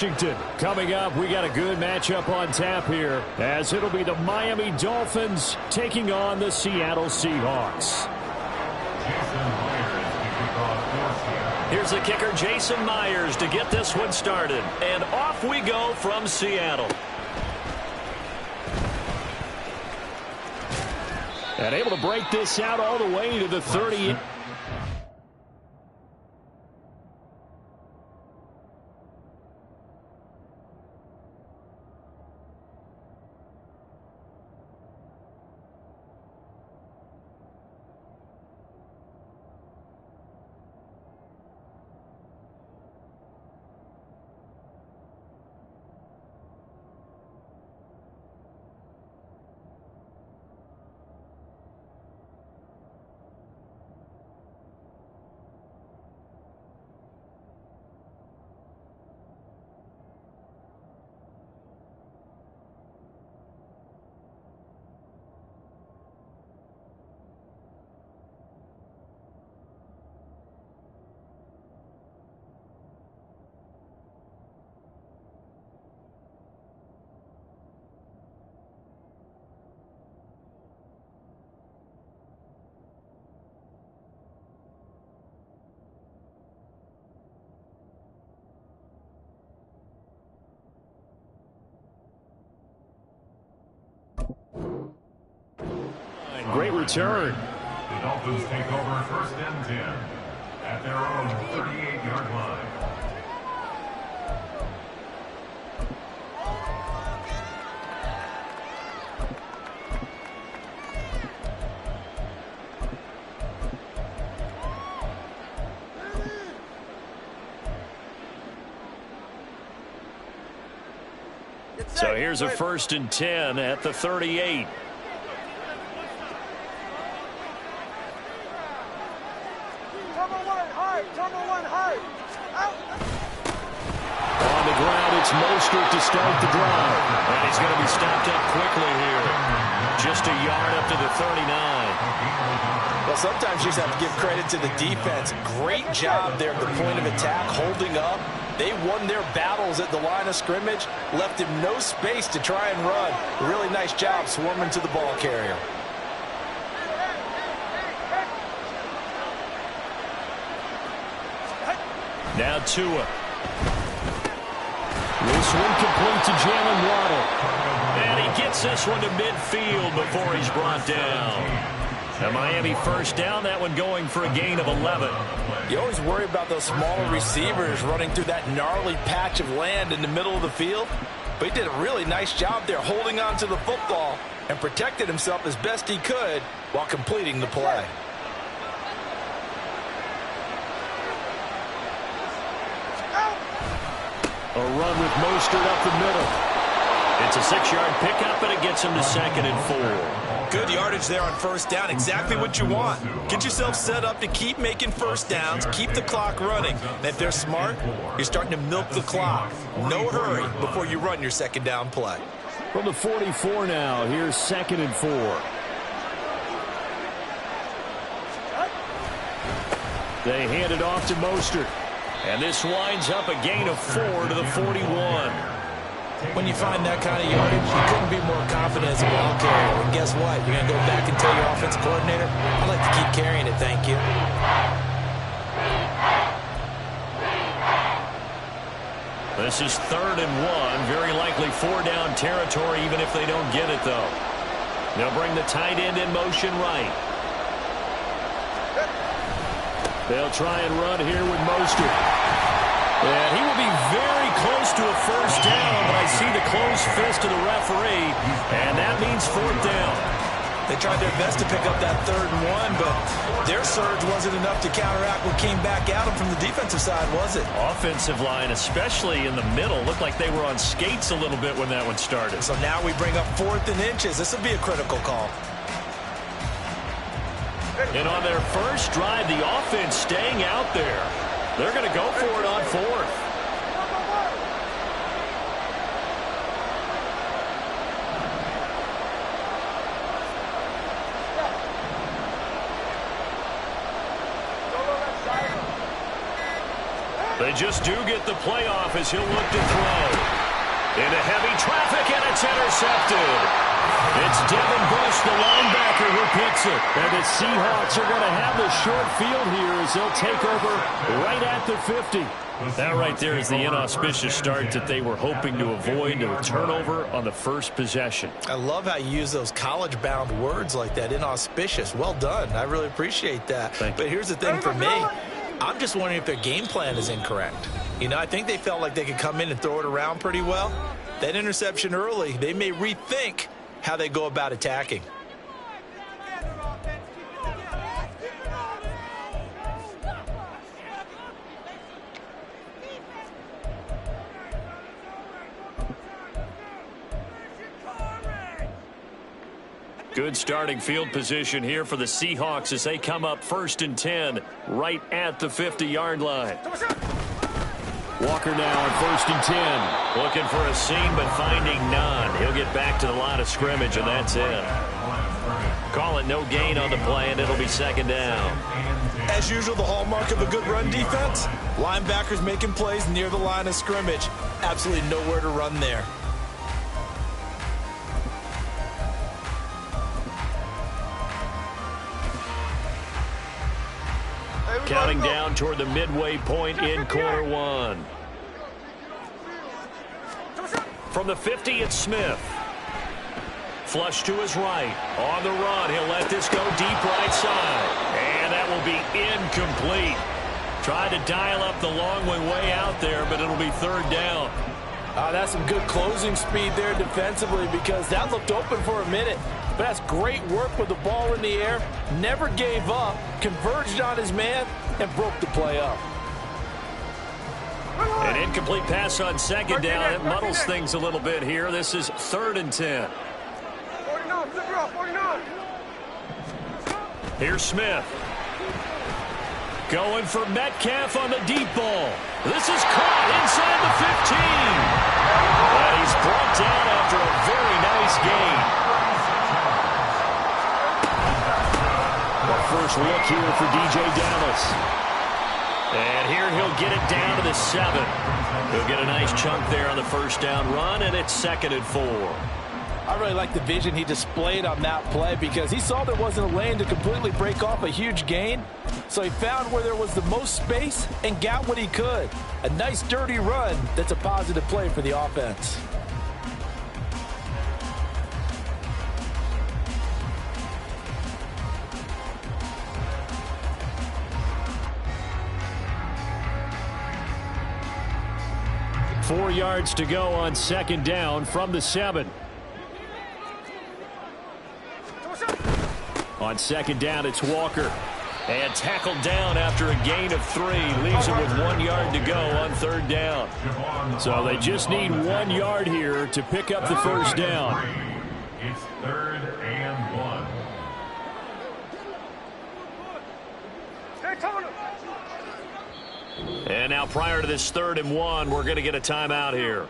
Washington. Coming up, we got a good matchup on tap here, as it'll be the Miami Dolphins taking on the Seattle Seahawks. Here's the kicker, Jason Myers, to get this one started. And off we go from Seattle. And able to break this out all the way to the 30. Great return. The Dolphins take over 1st and 10 at their own 38-yard line. So here's a 1st and 10 at the 38. On the ground, it's Mostert to start the drive. And he's going to be stopped up quickly here. Just a yard up to the 39. Well, sometimes you just have to give credit to the defense. Great job there at the point of attack, holding up. They won their battles at the line of scrimmage, left him no space to try and run. Really nice job swarming to the ball carrier. Now Tua. This one complete to Jalen Waddle. And he gets this one to midfield before he's brought down. A Miami 1st down, that one going for a gain of 11. You always worry about those smaller receivers running through that gnarly patch of land in the middle of the field. But he did a really nice job there holding on to the football and protected himself as best he could while completing the play. A run with Mostert up the middle. It's a 6-yard pickup, and it gets him to 2nd and 4. Good yardage there on 1st down. Exactly what you want. Get yourself set up to keep making 1st downs, keep the clock running. And if they're smart, you're starting to milk the clock. No hurry before you run your 2nd down play. From the 44 now, here's 2nd and 4. They hand it off to Mostert. And this winds up a gain of 4 to the 41. When you find that kind of yardage, you couldn't be more confident as a ball carrier. And guess what? You're going to go back and tell your offensive coordinator, I'd like to keep carrying it, thank you. This is 3rd and 1. Very likely 4-down territory, even if they don't get it, though. They'll bring the tight end in motion right. They'll try and run here with Mostert. And he will be very close to a 1st down, but I see the closed fist of the referee, and that means 4th down. They tried their best to pick up that 3rd and 1, but their surge wasn't enough to counteract what came back at them from the defensive side, was it? Offensive line, especially in the middle, looked like they were on skates a little bit when that one started. So now we bring up 4th and inches. This will be a critical call. And on their first drive, the offense staying out there. They're going to go for it on 4th. They just do get the playoff as he'll look to throw. Into heavy traffic, and it's intercepted. It's Devin Bush, the linebacker, who picks it. And the Seahawks are going to have the short field here as they'll take over right at the 50. That right there is the inauspicious start that they were hoping to avoid, a turnover on the first possession. I love how you use those college-bound words like that, inauspicious. Well done. I really appreciate that. But here's the thing for me. I'm just wondering if their game plan is incorrect. You know, I think they felt like they could come in and throw it around pretty well. That interception early, they may rethink how they go about attacking. Good starting field position here for the Seahawks as they come up 1st and 10 right at the 50-yard line. Walker now on 1st and 10. Looking for a seam but finding none. He'll get back to the line of scrimmage, and that's it. Call it no gain on the play, and it'll be 2nd down. As usual, the hallmark of a good run defense, linebackers making plays near the line of scrimmage. Absolutely nowhere to run there. Counting down toward the midway point in quarter one. From the 50, it's Smith. Flush to his right. On the run, he'll let this go deep right side. And that will be incomplete. Tried to dial up the long way out there, but it'll be 3rd down. That's some good closing speed there defensively because that looked open for a minute. But that's great work with the ball in the air. Never gave up, converged on his man, and broke the play up. An incomplete pass on 2nd down. It muddles things a little bit here. This is 3rd and 10. Here's Smith. Going for Metcalf on the deep ball. This is caught inside the 15. And he's brought down after a very nice gain. First look here for DJ Dallas. And here he'll get it down to the 7. He'll get a nice chunk there on the 1st down run, and it's 2nd and 4. I really like the vision he displayed on that play because he saw there wasn't a lane to completely break off a huge gain. So he found where there was the most space and got what he could. A nice dirty run that's a positive play for the offense. Four yards to go on 2nd down from the 7. On 2nd down, it's Walker. And tackled down after a gain of 3. Leaves him with 1 yard to go on 3rd down. So they just need 1 yard here to pick up the 1st down. It's 3rd and 1. And now prior to this 3rd and 1, we're going to get a timeout here.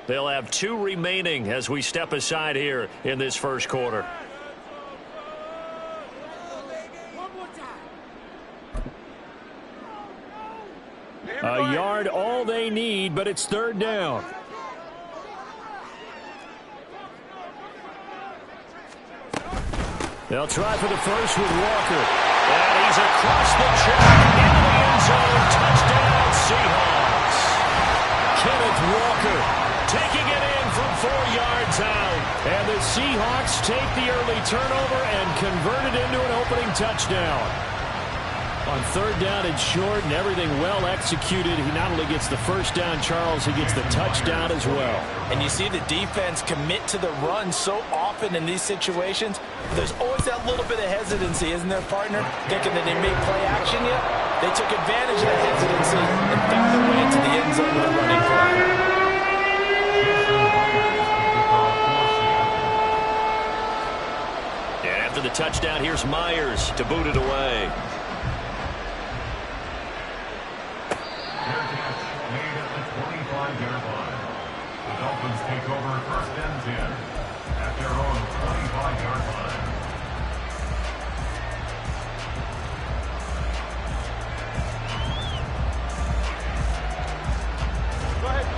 They'll have 2 remaining as we step aside here in this 1st quarter. A yard all they need, but it's 3rd down. They'll try for the first with Walker. And he's across the track into the end zone. Touchdown, Seahawks. Kenneth Walker taking it in from 4 yards out. And the Seahawks take the early turnover and convert it into an opening touchdown. On 3rd down and short and everything well executed, he not only gets the 1st down, Charles, he gets the touchdown as well. And you see the defense commit to the run so often in these situations. There's always that little bit of hesitancy, isn't there, partner? Thinking that they may play action yet. They took advantage of that hesitancy and found their way into the end zone with a running play. And after the touchdown, here's Myers to boot it away. Take over 1st and 10 at their own 25-yard line.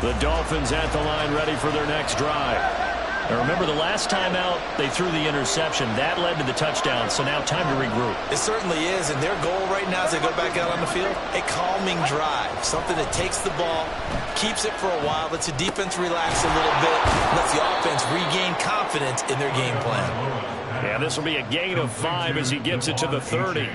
The Dolphins at the line ready for their next drive. Now remember, the last time out, they threw the interception. That led to the touchdown, so now time to regroup. It certainly is, and their goal right now as they go back out on the field, a calming drive, something that takes the ball, keeps it for a while, lets the defense relax a little bit, lets the offense regain confidence in their game plan. Yeah, this will be a gain of 5 as he gets it to the 30.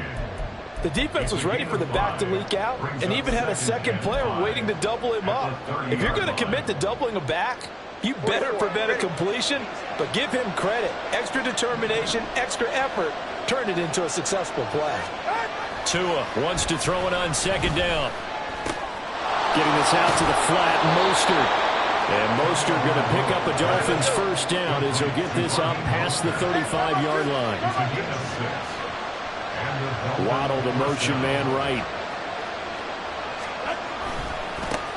The defense was ready for the back to leak out and even had a second player waiting to double him up. If you're going to commit to doubling a back, you better prevent a completion, but give him credit. Extra determination, extra effort, turn it into a successful play. Tua wants to throw it on second down. Getting this out to the flat, Mostert. And Mostert going to pick up a Dolphins first down as he'll get this up past the 35-yard line. Waddle, the motion man right.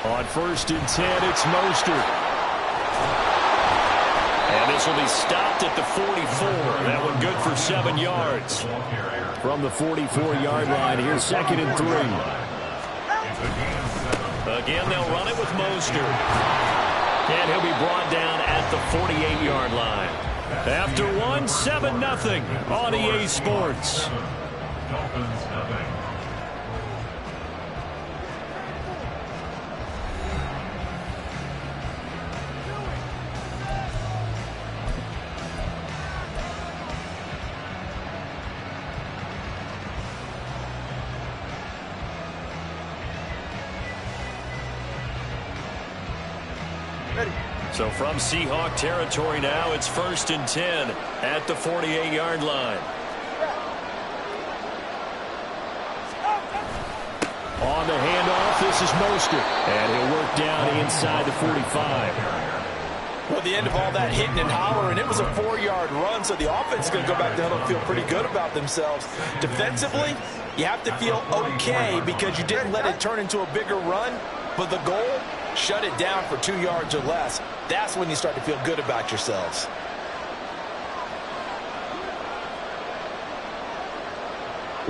On 1st and 10, it's Mostert. And this will be stopped at the 44. That one good for 7 yards. From the 44-yard line, here's 2nd and 3. Again, they'll run it with Mostert. And he'll be brought down at the 48-yard line. After one, 7-0 on EA Sports. Dolphins nothing. So from Seahawk territory now, it's 1st and 10 at the 48-yard line. On the handoff, this is Mostert. And he'll work down inside the 45. Well, the end of all that hitting and hollering, it was a 4-yard run, so the offense is going to go back down and feel pretty good about themselves. Defensively, you have to feel okay because you didn't let it turn into a bigger run, but the goal, shut it down for 2 yards or less. That's when you start to feel good about yourselves.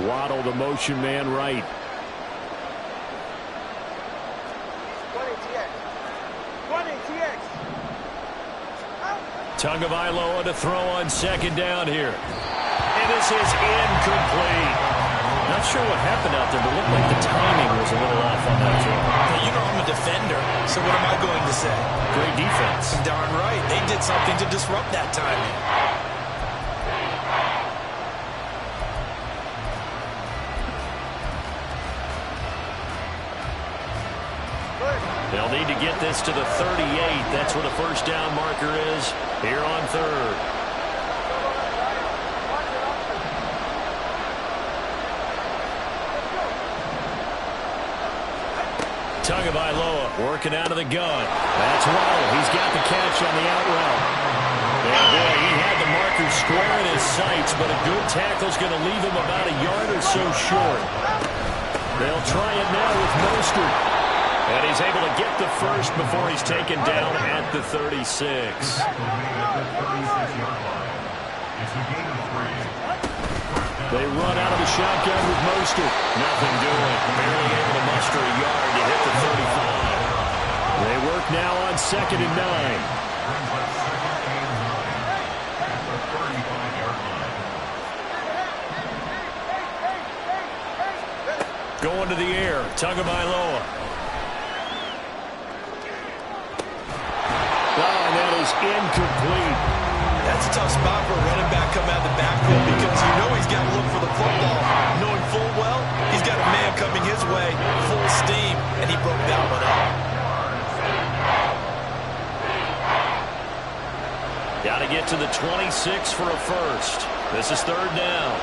Waddle, the motion man right. Tagovailoa to throw on second down here. And this is incomplete. Not sure what happened out there, but it looked like the timing was a little off on that throw. Now, you know I'm a defender, so what am I going to say? Great defense. Darn right. They did something to disrupt that timing. They'll need to get this to the 38. That's where the first down marker is here on 3rd. Tagovailoa working out of the gun. That's Waddle. He's got the catch on the out route. And boy, he had the marker square in his sights, but a good tackle's going to leave him about a yard or so short. They'll try it now with Mostert. And he's able to get the first before he's taken down at the 36. They run out of the shotgun with Mostert. Nothing doing. Barely able to muster a yard to hit the 35. They work now on 2nd and 9. Going to the air. Tagovailoa. And that is incomplete. That's a tough spot for a running back coming out of the backfield because you know he's got to look for the football, knowing full well he's got a man coming his way, full steam, and he broke that one up. Got to get to the 26 for a first. This is 3rd down.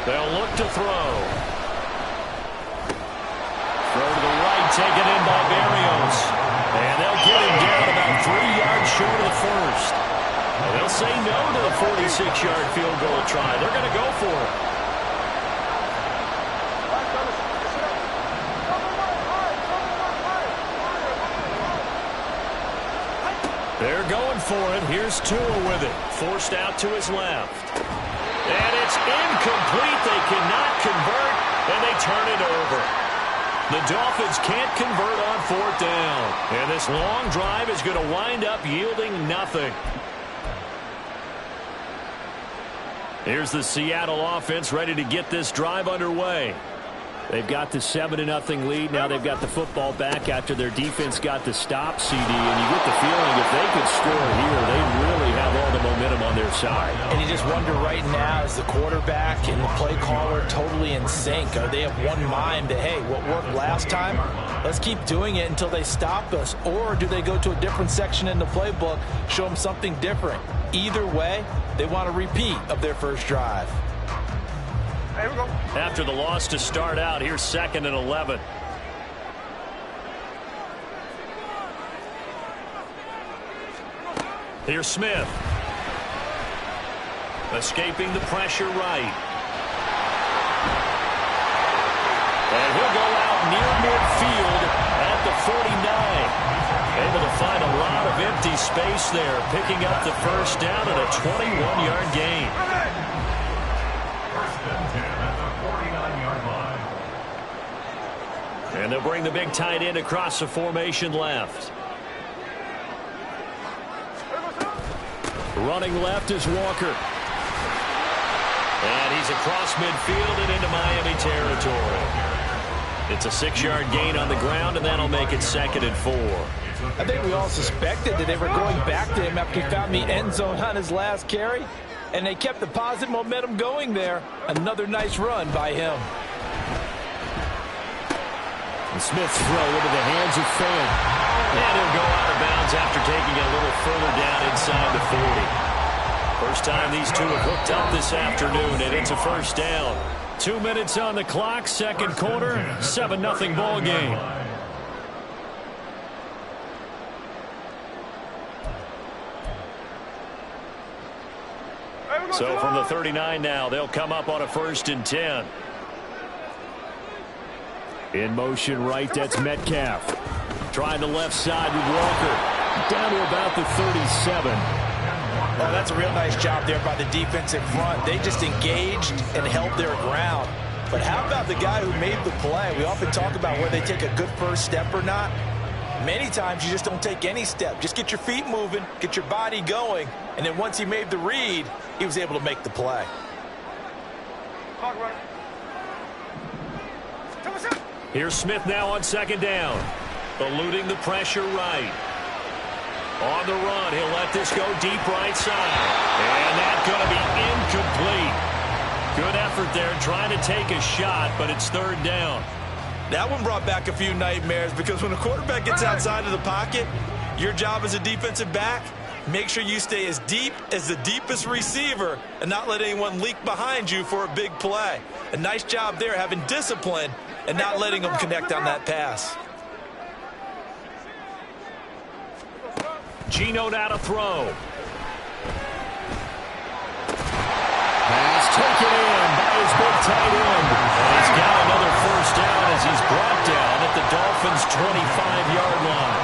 They'll look to throw. Throw to the right, taken in by Berrios. And they'll get him down about 3 yards short of the first. And they'll say no to the 46-yard field goal try. They're going to go for it. They're they're going for it. Here's Tua with it. Forced out to his left. And it's incomplete. They cannot convert, and they turn it over. The Dolphins can't convert on 4th down. And this long drive is going to wind up yielding nothing. Here's the Seattle offense ready to get this drive underway. They've got the 7-0 lead. Now they've got the football back after their defense got the stop, CD. And you get the feeling if they could score here, they really have all the momentum on their side. And you just wonder right now, is the quarterback and the play caller totally in sync? Are they of one mind that, hey, what worked last time, let's keep doing it until they stop us? Or do they go to a different section in the playbook, show them something different? Either way, they want a repeat of their first drive. Here we go. After the loss to start out, here's 2nd and 11. Here's Smith. Escaping the pressure right. And he'll go out near midfield at the 49. Able to find a lot of empty space there, picking up the first down and a 21-yard gain. First and 10 at the 49-yard line. And they'll bring the big tight end across the formation left. Running left is Walker. And he's across midfield and into Miami territory. It's a 6-yard gain on the ground, and that'll make it 2nd and 4. I think we all suspected that they were going back to him after he found the end zone on his last carry, and they kept the positive momentum going there. Another nice run by him. And Smith's throw into the hands of Fan. And he'll go out of bounds after taking it a little further down inside the 40. First time these two have hooked up this afternoon, and it's a first down. 2 minutes on the clock, second quarter, 7-0 ball game. So from the 39 now, they'll come up on a 1st and 10. In motion right, that's Metcalf. Trying the left side with Walker. Down to about the 37. Oh, that's a real nice job there by the defensive front. They just engaged and held their ground. But how about the guy who made the play? We often talk about whether they take a good first step or not. Many times you just don't take any step. Just get your feet moving, get your body going, and then once he made the read, he was able to make the play. Here's Smith now on 2nd down. Eluding the pressure right. On the run, he'll let this go deep right side. And that's going to be incomplete. Good effort there trying to take a shot, but it's 3rd down. That one brought back a few nightmares because when a quarterback gets outside of the pocket, your job as a defensive back, make sure you stay as deep as the deepest receiver and not let anyone leak behind you for a big play. A nice job there having discipline and not letting them connect on that pass. Geno now to throw. Pass taken in by his big tight end. And he's got another first down as he's brought down at the Dolphins' 25-yard line.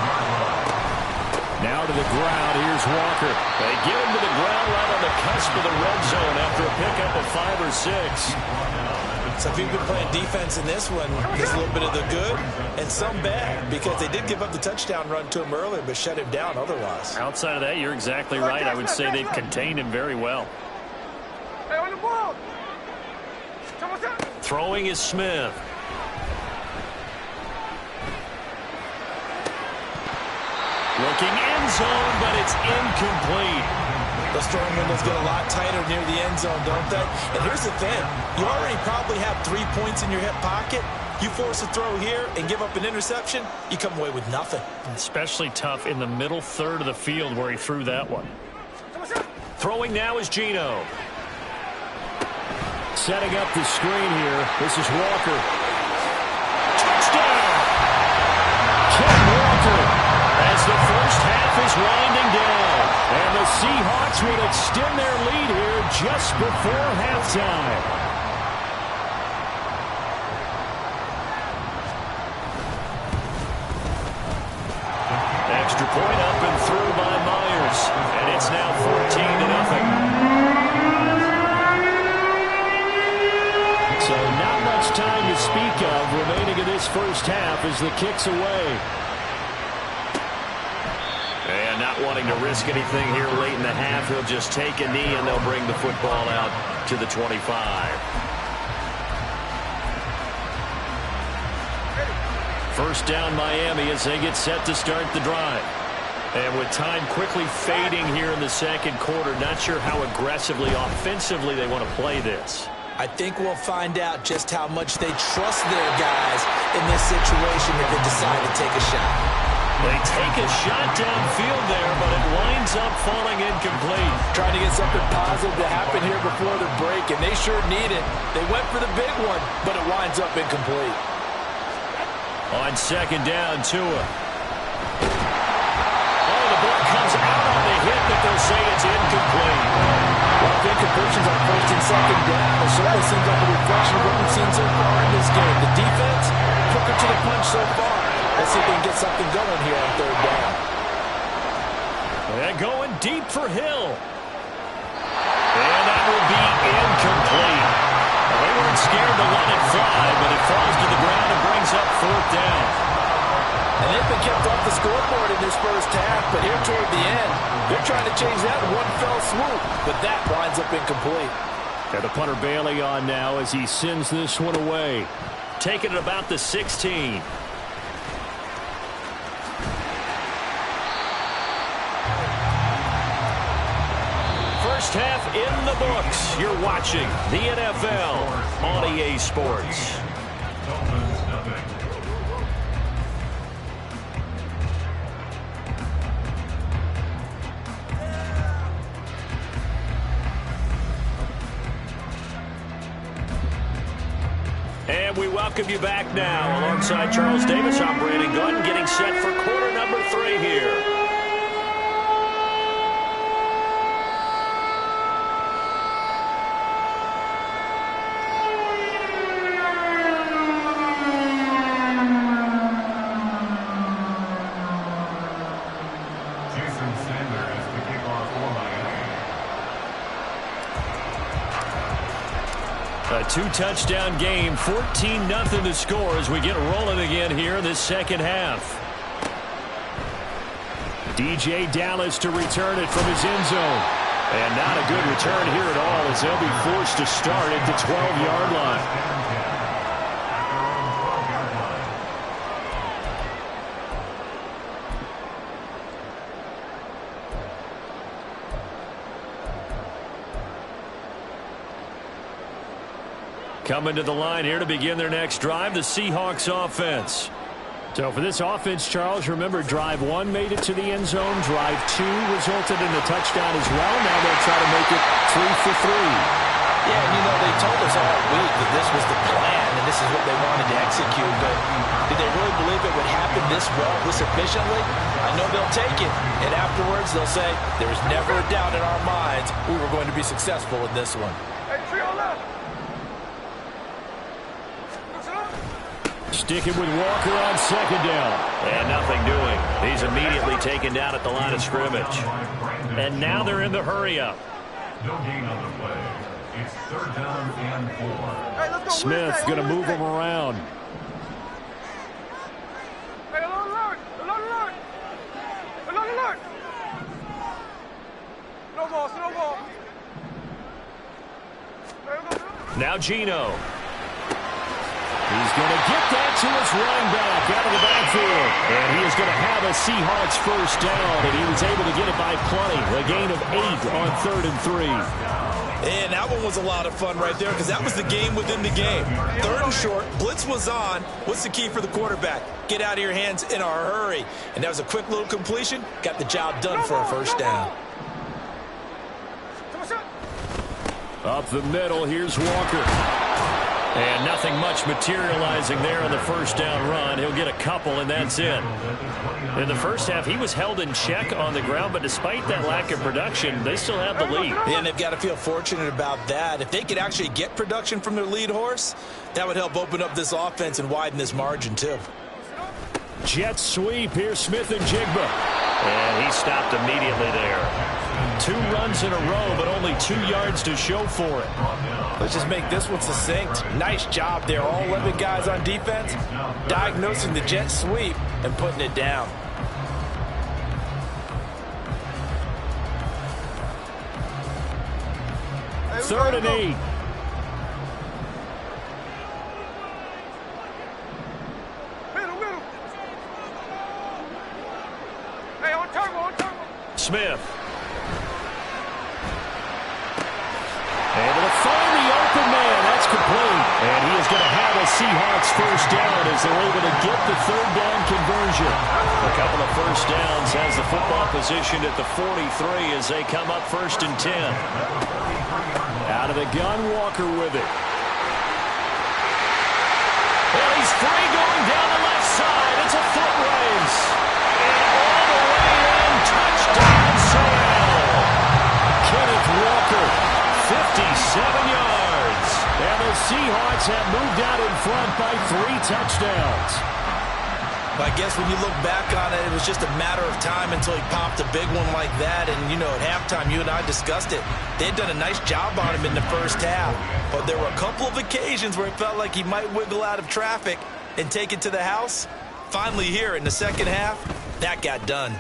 Now to the ground, here's Walker. They get him to the ground right on the cusp of the red zone after a pickup of 5 or 6. So if you've been playing defense in this one, there's a little bit of the good and some bad because they did give up the touchdown run to him earlier but shut him down otherwise. Outside of that, you're exactly right. I would say they've contained him very well. Throwing is Smith. Looking end zone, but it's incomplete. Those throwing windows get a lot tighter near the end zone, don't they? And here's the thing. You already probably have 3 points in your hip pocket. You force a throw here and give up an interception, you come away with nothing. Especially tough in the middle third of the field where he threw that one. Throwing now is Geno. Setting up the screen here. This is Walker. Touchdown! Ken Walker. As the first half is winding down. And the Seahawks will extend their lead here just before halftime. Extra point up and through by Myers. speak of remaining in this first half as the kick's away. And not wanting to risk anything here late in the half, he'll just take a knee and they'll bring the football out to the 25. First down Miami as they get set to start the drive. And with time quickly fading here in the second quarter, not sure how aggressively, offensively they want to play this. I think we'll find out just how much they trust their guys in this situation if they decide to take a shot. They take a shot downfield there, but it winds up falling incomplete. Trying to get something positive to happen here before the break, and they sure need it. They went for the big one, but it winds up incomplete. On second down, Tua. Comes out on the hit, but they'll say it's incomplete. Well, the incompletions on first and second down, it certainly seems like a reflection of what we've seen so far in this game. The defense, quicker to the punch so far. Let's see if they can get something going here on third down. They're going deep for Hill. And that will be incomplete. Well, they weren't scared to let it fly, but it falls to the ground and brings up fourth down. And they've been kept off the scoreboard in this first half, but here toward the end, they're trying to change that in one fell swoop, but that winds up incomplete. Got the punter Bailey on now as he sends this one away. Taking it about the 16. First half in the books. You're watching the NFL on EA Sports. And we welcome you back now. Alongside Charles Davis, I'm Brandon Gunn, getting set for quarter number 3 here. A 2-touchdown game, 14-0 to score as we get rolling again here in this second half. DJ Dallas to return it from his end zone. And not a good return here at all as they'll be forced to start at the 12-yard line. Coming to the line here to begin their next drive, the Seahawks offense. So for this offense, Charles, remember drive 1 made it to the end zone. Drive 2 resulted in a touchdown as well. Now they'll try to make it 3 for 3. Yeah, and you know, they told us all week that this was the plan and this is what they wanted to execute. But did they really believe it would happen this well, this efficiently? I know they'll take it. And afterwards, they'll say, there was never a doubt in our minds we were going to be successful in this one. Sticking with Walker on second down. And nothing doing. He's immediately taken down at the line of scrimmage. And now they're in the hurry-up. No gain on the play. It's third down and 4. Smith going to move him around. Now Geno. He's going to get that to his running back out of the backfield. And he is going to have a Seahawks first down, and he was able to get it by plenty. A gain of 8 on 3rd and 3. And that one was a lot of fun right there because that was the game within the game. 3rd and short, blitz was on. What's the key for the quarterback? Get out of your hands in a hurry. And that was a quick little completion. Got the job done for a first down. Up the middle, here's Walker. And nothing much materializing there on the first down run. He'll get a couple, and that's it. In the first half, he was held in check on the ground, but despite that lack of production, they still have the lead. And they've got to feel fortunate about that. If they could actually get production from their lead horse, that would help open up this offense and widen this margin, too. Jet sweep here, Smith and Jigba. And he stopped immediately there. 2 runs in a row, but only 2 yards to show for it. Let's just make this one succinct. Nice job there. All 11 guys on defense diagnosing the jet sweep and putting it down. Third and 8. Smith. Able to find the open man. That's complete. And he is going to have a Seahawks first down as they're able to get the 3rd down conversion. A couple of first downs has the football positioned at the 43 as they come up 1st and 10. Out of the gun, Walker with it. Well, he's free going down the left side. It's a foot race. And all the way in, touchdown, Seattle. Kenneth Walker, 57 yards. And the Seahawks have moved out in front by 3 touchdowns. I guess when you look back on it, it was just a matter of time until he popped a big one like that. And, you know, at halftime, you and I discussed it. They had done a nice job on him in the first half. But there were a couple of occasions where it felt like he might wiggle out of traffic and take it to the house. Finally here in the second half, that got done.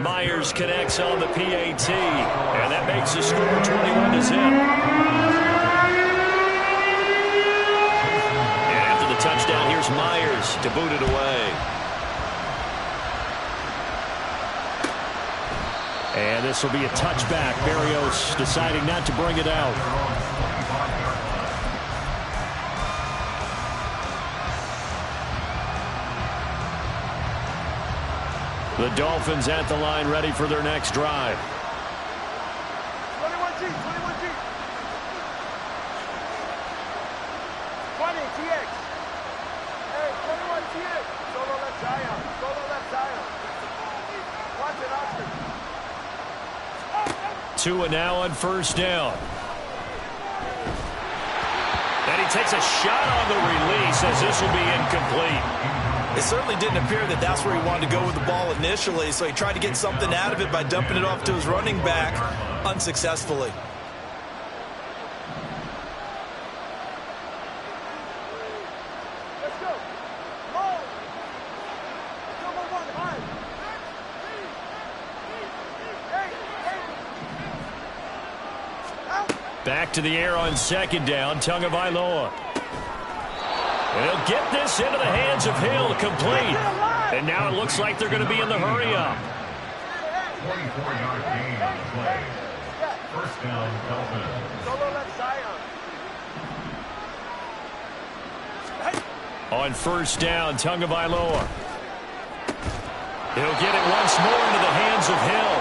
Myers connects on the PAT. And that makes the score 21-0. And after the touchdown, here's Myers to boot it away. And this will be a touchback. Berrios deciding not to bring it out. The Dolphins at the line ready for their next drive. 21G, 21G. 20, TX. Hey, 21 TX. Solo left Zion. Solo left Zion. Watch it, Oscar. Tua now on first down. And he takes a shot on the release as this will be incomplete. It certainly didn't appear that that's where he wanted to go with the ball initially, so he tried to get something out of it by dumping it off to his running back unsuccessfully. Let's go. Roll. Double 1, high. Hey, out. Back to the air on 2nd down. Tagovailoa. They'll get this into the hands of Hill, complete. And now it looks like they're going to be in the hurry-up. 24-yard gain on the play. First down, Dolphins. Solo left Zion. On first down, Tagovailoa. He'll get it once more into the hands of Hill.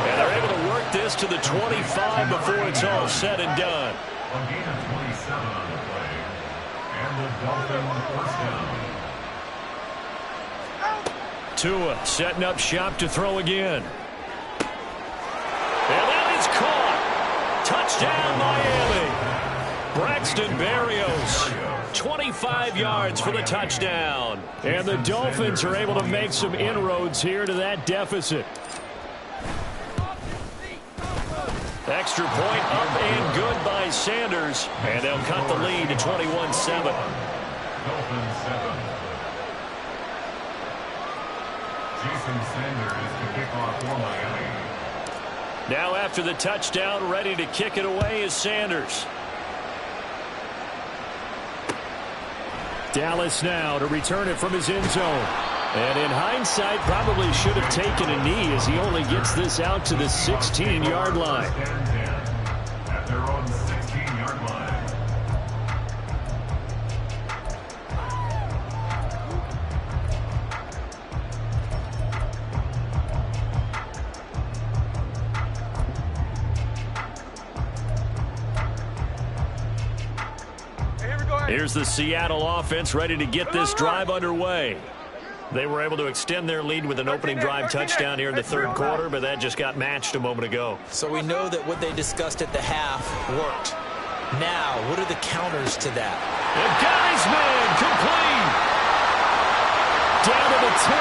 And they're able to work this to the 25 before it's all said and done. A gain of 27 on the play. And the Dolphins first down. Tua setting up shop to throw again. And that is caught. Touchdown, Miami. Braxton Berrios. 25 yards for the touchdown. And the Dolphins are able to make some inroads here to that deficit. Extra point up and good by Sanders. And they'll cut the lead to 21-7. Dolphins 7. Jason Sanders to kick off for Miami. Now after the touchdown, ready to kick it away is Sanders. Dallas now to return it from his end zone. And in hindsight, probably should have taken a knee as he only gets this out to the 16-yard line. First and 10 at their own 16-yard line. Here's the Seattle offense ready to get this drive underway. They were able to extend their lead with an opening drive touchdown here in the third quarter, but that just got matched a moment ago. So we know that what they discussed at the half worked. Now, what are the counters to that? The guy's man complete. Down to the 10.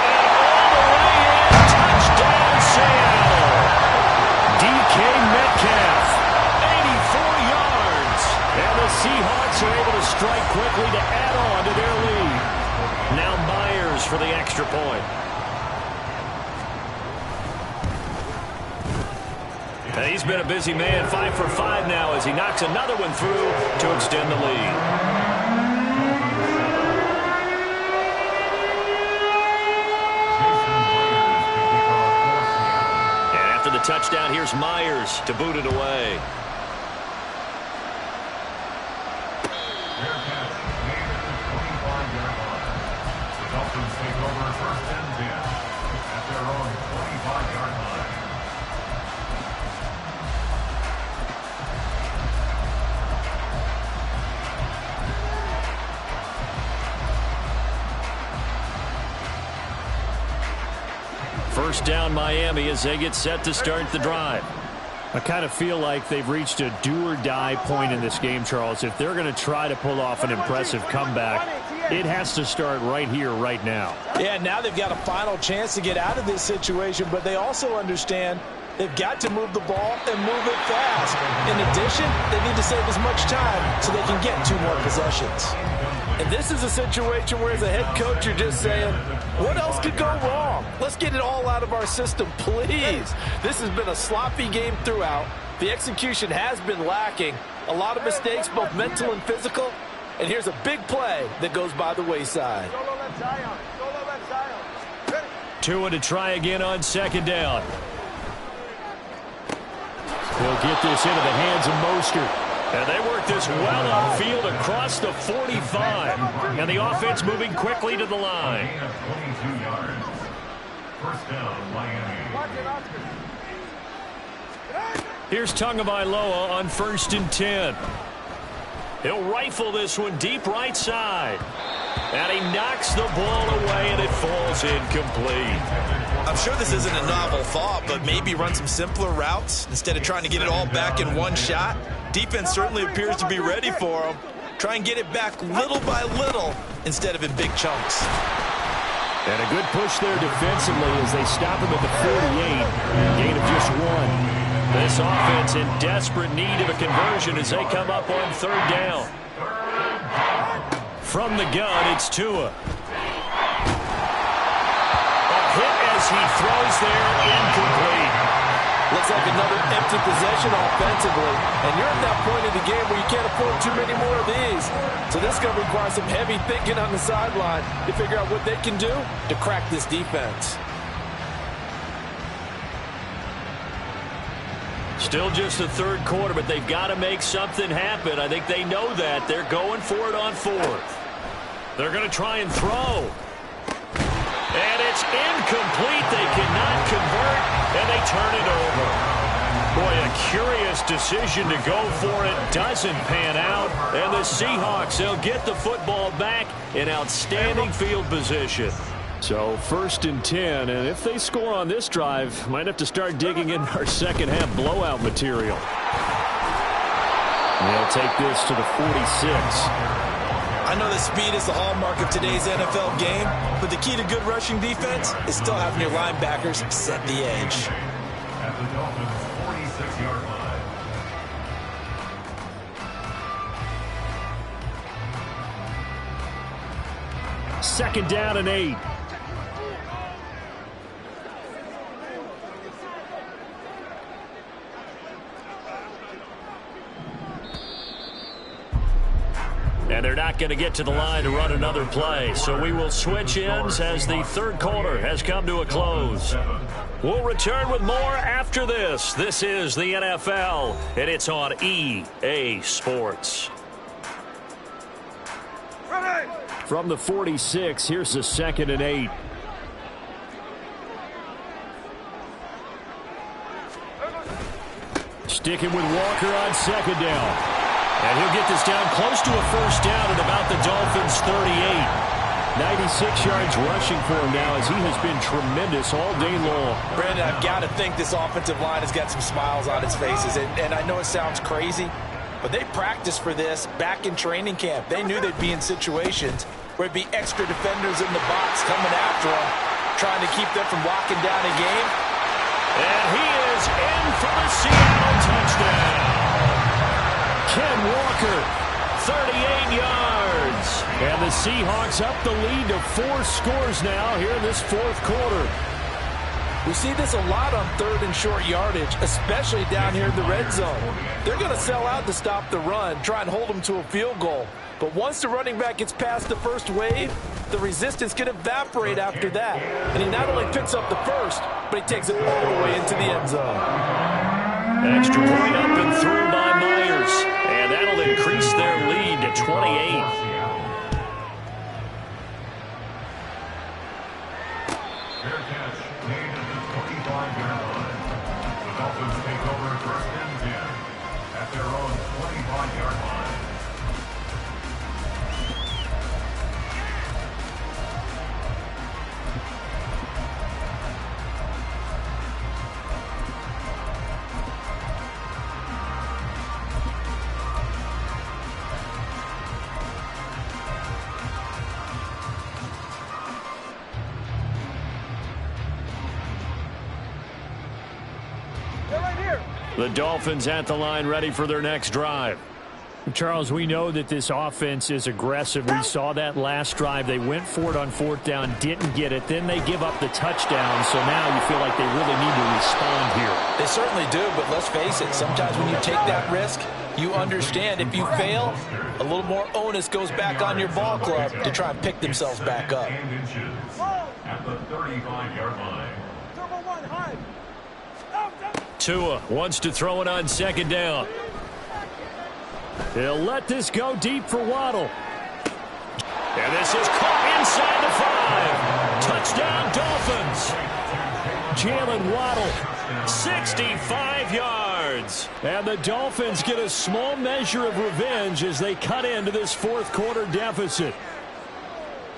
And all the way in. Touchdown, Seattle. Metcalf, 84 yards. And the Seahawks are able to strike quickly to add on to their lead. Now Myers for the extra point. And he's been a busy man, 5 for 5 now as he knocks another one through to extend the lead. And after the touchdown, here's Myers to boot it away. First down Miami as they get set to start the drive. I kind of feel like they've reached a do-or-die point in this game, Charles. If they're going to try to pull off an impressive comeback, it has to start right here, right now. Yeah, now they've got a final chance to get out of this situation, but they also understand they've got to move the ball and move it fast. In addition, they need to save as much time so they can get 2 more possessions. And this is a situation where as a head coach, you're just saying, what else could go wrong? Let's get it all out of our system, please. This has been a sloppy game throughout. The execution has been lacking. A lot of mistakes, both mental and physical. And here's a big play that goes by the wayside. Tua to try again on second down. He'll get this into the hands of Mostert. And they work this well upfield across the 45. And the offense moving quickly to the line. First down, Miami. Here's Tagovailoa on 1st and 10. He'll rifle this one deep right side. And he knocks the ball away, and it falls incomplete. I'm sure this isn't a novel thought, but maybe run some simpler routes instead of trying to get it all back in one shot. Defense certainly appears to be ready for him. Try and get it back little by little instead of in big chunks. And a good push there defensively as they stop him at the 48. Gain of just 1. This offense in desperate need of a conversion as they come up on 3rd down. From the gun, it's Tua. A hit as he throws there, incomplete. Looks like another empty possession offensively. And you're at that point in the game where you can't afford too many more of these. So this is going to require some heavy thinking on the sideline to figure out what they can do to crack this defense. Still just the 3rd quarter, but they've got to make something happen. I think they know that. They're going for it on 4th. They're going to try and throw. And it's incomplete. They cannot convert, and they turn it over. Boy, a curious decision to go for it. Doesn't pan out. And the Seahawks, they'll get the football back in outstanding field position. So 1st and 10, and if they score on this drive, might have to start digging in our second-half blowout material. They'll take this to the 46. I know that speed is the hallmark of today's NFL game, but the key to good rushing defense is still having your linebackers set the edge. At the Dolphins' 46-yard line. 2nd down and 8. And they're not going to get to the line to run another play. So we will switch ends as the 3rd quarter has come to a close. We'll return with more after this. This is the NFL, and it's on EA Sports. From the 46, here's the 2nd and 8. Sticking with Walker on 2nd down. And he'll get this down close to a 1st down at about the Dolphins' 38. 96 yards rushing for him now as he has been tremendous all day long. Brandon, I've got to think this offensive line has got some smiles on its faces. And I know it sounds crazy, but they practiced for this back in training camp. They knew they'd be in situations where it'd be extra defenders in the box coming after them, trying to keep them from locking down a game. And he is is in for the Seattle touchdown. Ken Walker, 38 yards. And the Seahawks up the lead to 4 scores now here in this fourth quarter. We see this a lot on third and short yardage, especially down here in the red zone. They're going to sell out to stop the run, try and hold them to a field goal. But once the running back gets past the first wave, the resistance can evaporate after that. And he not only picks up the first, but he takes it all the way into the end zone. Extra point up and through by Myers. And that'll increase their lead to 28. Fair catch made at the 25-yard line. The Dolphins take over first and 10 at their own 25-yard line. The Dolphins at the line ready for their next drive. Charles, we know that this offense is aggressive. We saw that last drive. They went for it on fourth down, didn't get it. Then they give up the touchdown. So now you feel like they really need to respond here. They certainly do, but let's face it. Sometimes when you take that risk, you understand if you fail, a little more onus goes back on your ball club to try and pick themselves back up. At the 35-yard line. Tua wants to throw it on second down. He'll let this go deep for Waddle. And this is caught inside the 5. Touchdown, Dolphins. Jalen Waddle, 65 yards. And the Dolphins get a small measure of revenge as they cut into this fourth quarter deficit.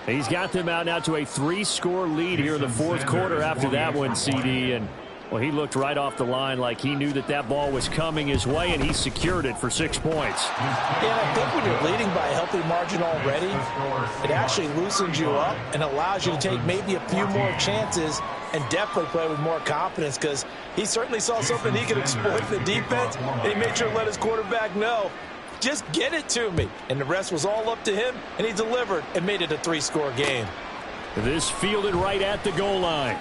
He's got them out now to a 3-score lead here in the fourth quarter after that one, CD. And well, he looked right off the line like he knew that that ball was coming his way, and he secured it for 6 points. Yeah, I think when you're leading by a healthy margin already, it actually loosens you up and allows you to take maybe a few more chances and definitely play with more confidence, because he certainly saw something he could exploit in the defense, and he made sure to let his quarterback know, just get it to me. And the rest was all up to him, and he delivered and made it a 3-score game. This fielded right at the goal line.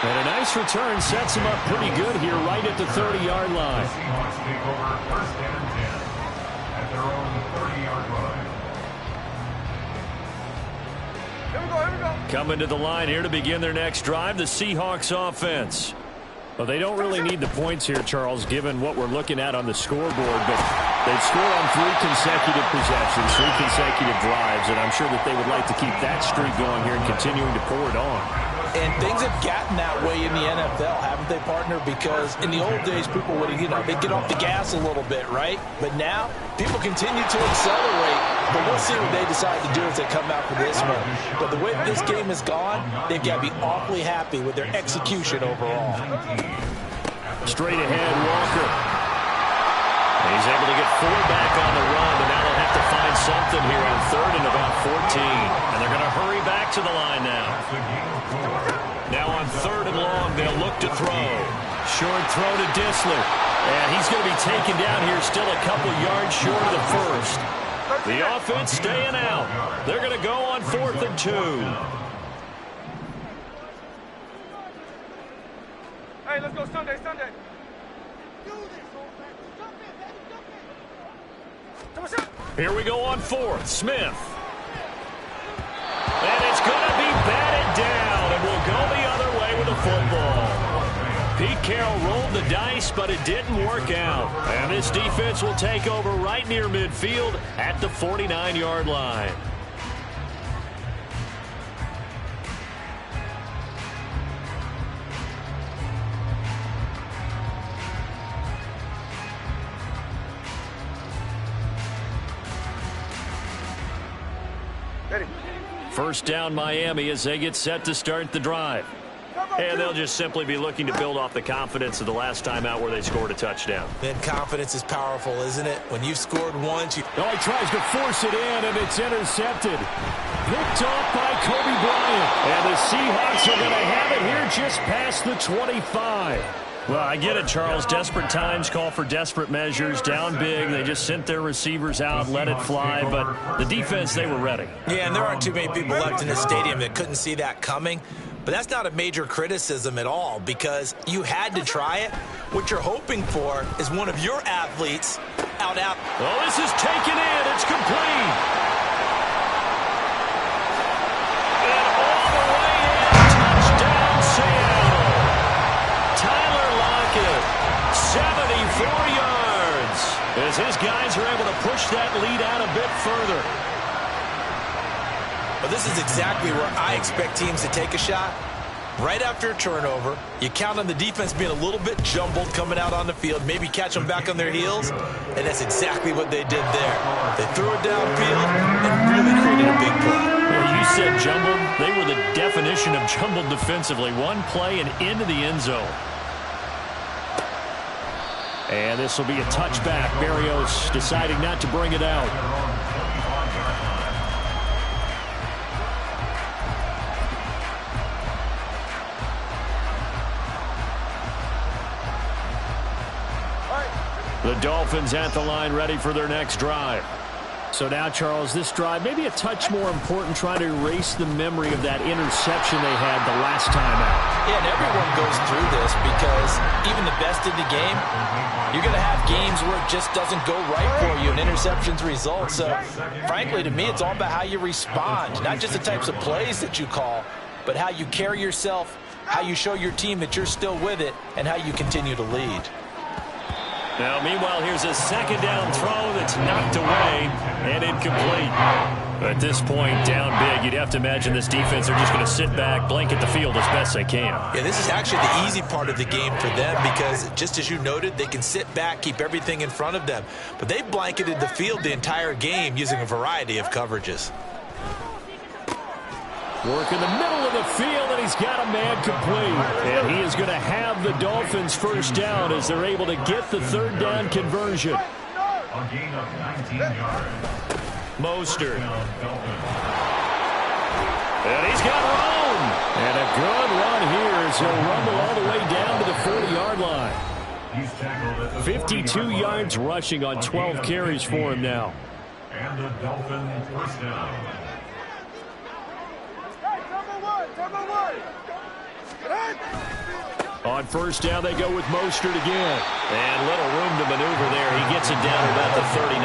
And a nice return sets him up pretty good here right at the 30-yard line. The Seahawks take over first and 10 at their own 30-yard line. Here we go, here we go. Coming to the line here to begin their next drive, the Seahawks offense. Well, they don't really need the points here, Charles, given what we're looking at on the scoreboard, but they've scored on 3 consecutive possessions, 3 consecutive drives, and I'm sure that they would like to keep that streak going here and continuing to pour it on. And things have gotten that way in the NFL, haven't they, partner? Because in the old days, people would, they'd get off the gas a little bit, right? But now, people continue to accelerate. But we'll see what they decide to do as they come out for this one. But the way this game has gone, they've got to be awfully happy with their execution overall. Straight ahead, Walker. He's able to get 4 back on the run, but now they'll have to find something here on third and about 14. And they're going to hurry back to the line now. Now on third and long, they'll look to throw. Short throw to Dissler. And he's going to be taken down here still a couple yards short of the first. The offense staying out. They're going to go on 4th and 2. Hey, let's go Sunday, Sunday. Here we go on 4th. Smith. And it's going to be batted down, and we'll go the other way with the football. Pete Carroll rolled the dice, but it didn't work out. And this defense will take over right near midfield at the 49-yard line. Ready. First down Miami as they get set to start the drive. Cover. And they'll just simply be looking to build off the confidence of the last time out where they scored a touchdown. And confidence is powerful, isn't it? When you've scored once, he tries to force it in, and it's intercepted. Picked off by Kobe Bryant. And the Seahawks are going to have it here just past the 25. Well, I get it, Charles. Desperate times call for desperate measures. Down big, they just sent their receivers out, let it fly. But the defense, they were ready. Yeah, and there aren't too many people left in the stadium that couldn't see that coming. But that's not a major criticism at all because you had to try it. What you're hoping for is one of your athletes out. Oh, this is taken in. It's complete. And all the way in. Touchdown, Seattle. Tyler Lockett, 74 yards. As his guys are able to push that lead out a bit further. But this is exactly where I expect teams to take a shot. Right after a turnover, you count on the defense being a little bit jumbled coming out on the field, maybe catch them back on their heels, and that's exactly what they did there. They threw it downfield and really created a big play. Well, you said jumbled. They were the definition of jumbled defensively. One play and into the end zone. And this will be a touchback. Berrios deciding not to bring it out. The Dolphins at the line ready for their next drive. So now, Charles, this drive maybe a touch more important, trying to erase the memory of that interception they had the last time out. Yeah, and everyone goes through this because even the best in the game, you're going to have games where it just doesn't go right for you and interceptions result. So, frankly, to me, it's all about how you respond, not just the types of plays that you call, but how you carry yourself, how you show your team that you're still with it, and how you continue to lead. Now, meanwhile, here's a second down throw that's knocked away and incomplete. At this point, down big, you'd have to imagine this defense are just going to sit back, blanket the field as best they can. Yeah, this is actually the easy part of the game for them because, just as you noted, they can sit back, keep everything in front of them. But they blanketed the field the entire game using a variety of coverages. Work in the middle of the field, and he's got a man complete. And he is going to have the Dolphins first down as they're able to get the third down conversion. A gain of 19 yards. Mostert. And he's got room. And a good run here as he'll rumble all the way down to the 40-yard line. He's tackled at the 52 yards rushing on 12 carries for him now. And the Dolphins first down. On first down, they go with Mostert again. And little room to maneuver there. He gets it down to about the 39.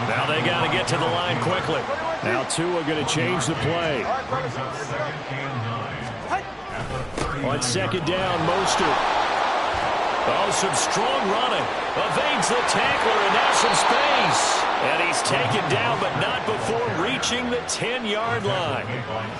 Now they got to get to the line quickly. Now Tua going to change the play. On second down, Mostert. Oh, some strong running. Evades the tackler, and now some space. And he's taken down, but not before reaching the 10-yard line.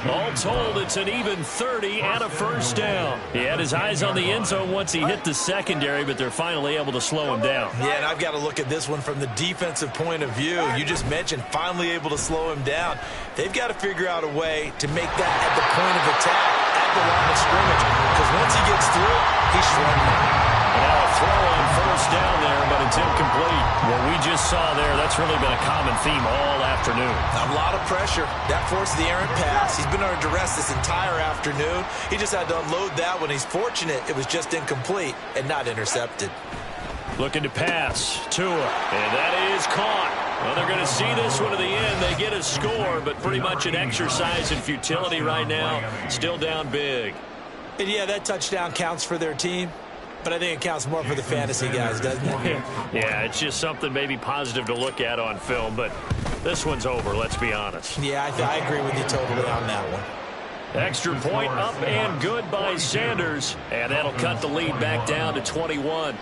All told, it's an even 30 and a first down. He had his eyes on the end zone once he hit the secondary, but they're finally able to slow him down. Yeah, and I've got to look at this one from the defensive point of view. You just mentioned finally able to slow him down. They've got to figure out a way to make that at the point of attack, at the line of scrimmage, because once he gets through, he's shredding. Now a throw on first down there, but it's incomplete. What we just saw there, that's really been a common theme all afternoon. A lot of pressure. That forced the errant pass. He's been under duress this entire afternoon. He just had to unload that one. He's fortunate it was just incomplete and not intercepted. Looking to pass. Tua. And that is caught. Well, they're going to see this one to the end. They get a score, but pretty much an exercise in futility right now. Still down big. And yeah, that touchdown counts for their team. But I think it counts more for the fantasy guys, doesn't it? Yeah, it's just something maybe positive to look at on film, but this one's over, let's be honest. Yeah, I agree with you totally on that one. Extra point up and good by Sanders, and that'll cut the lead back down to 21.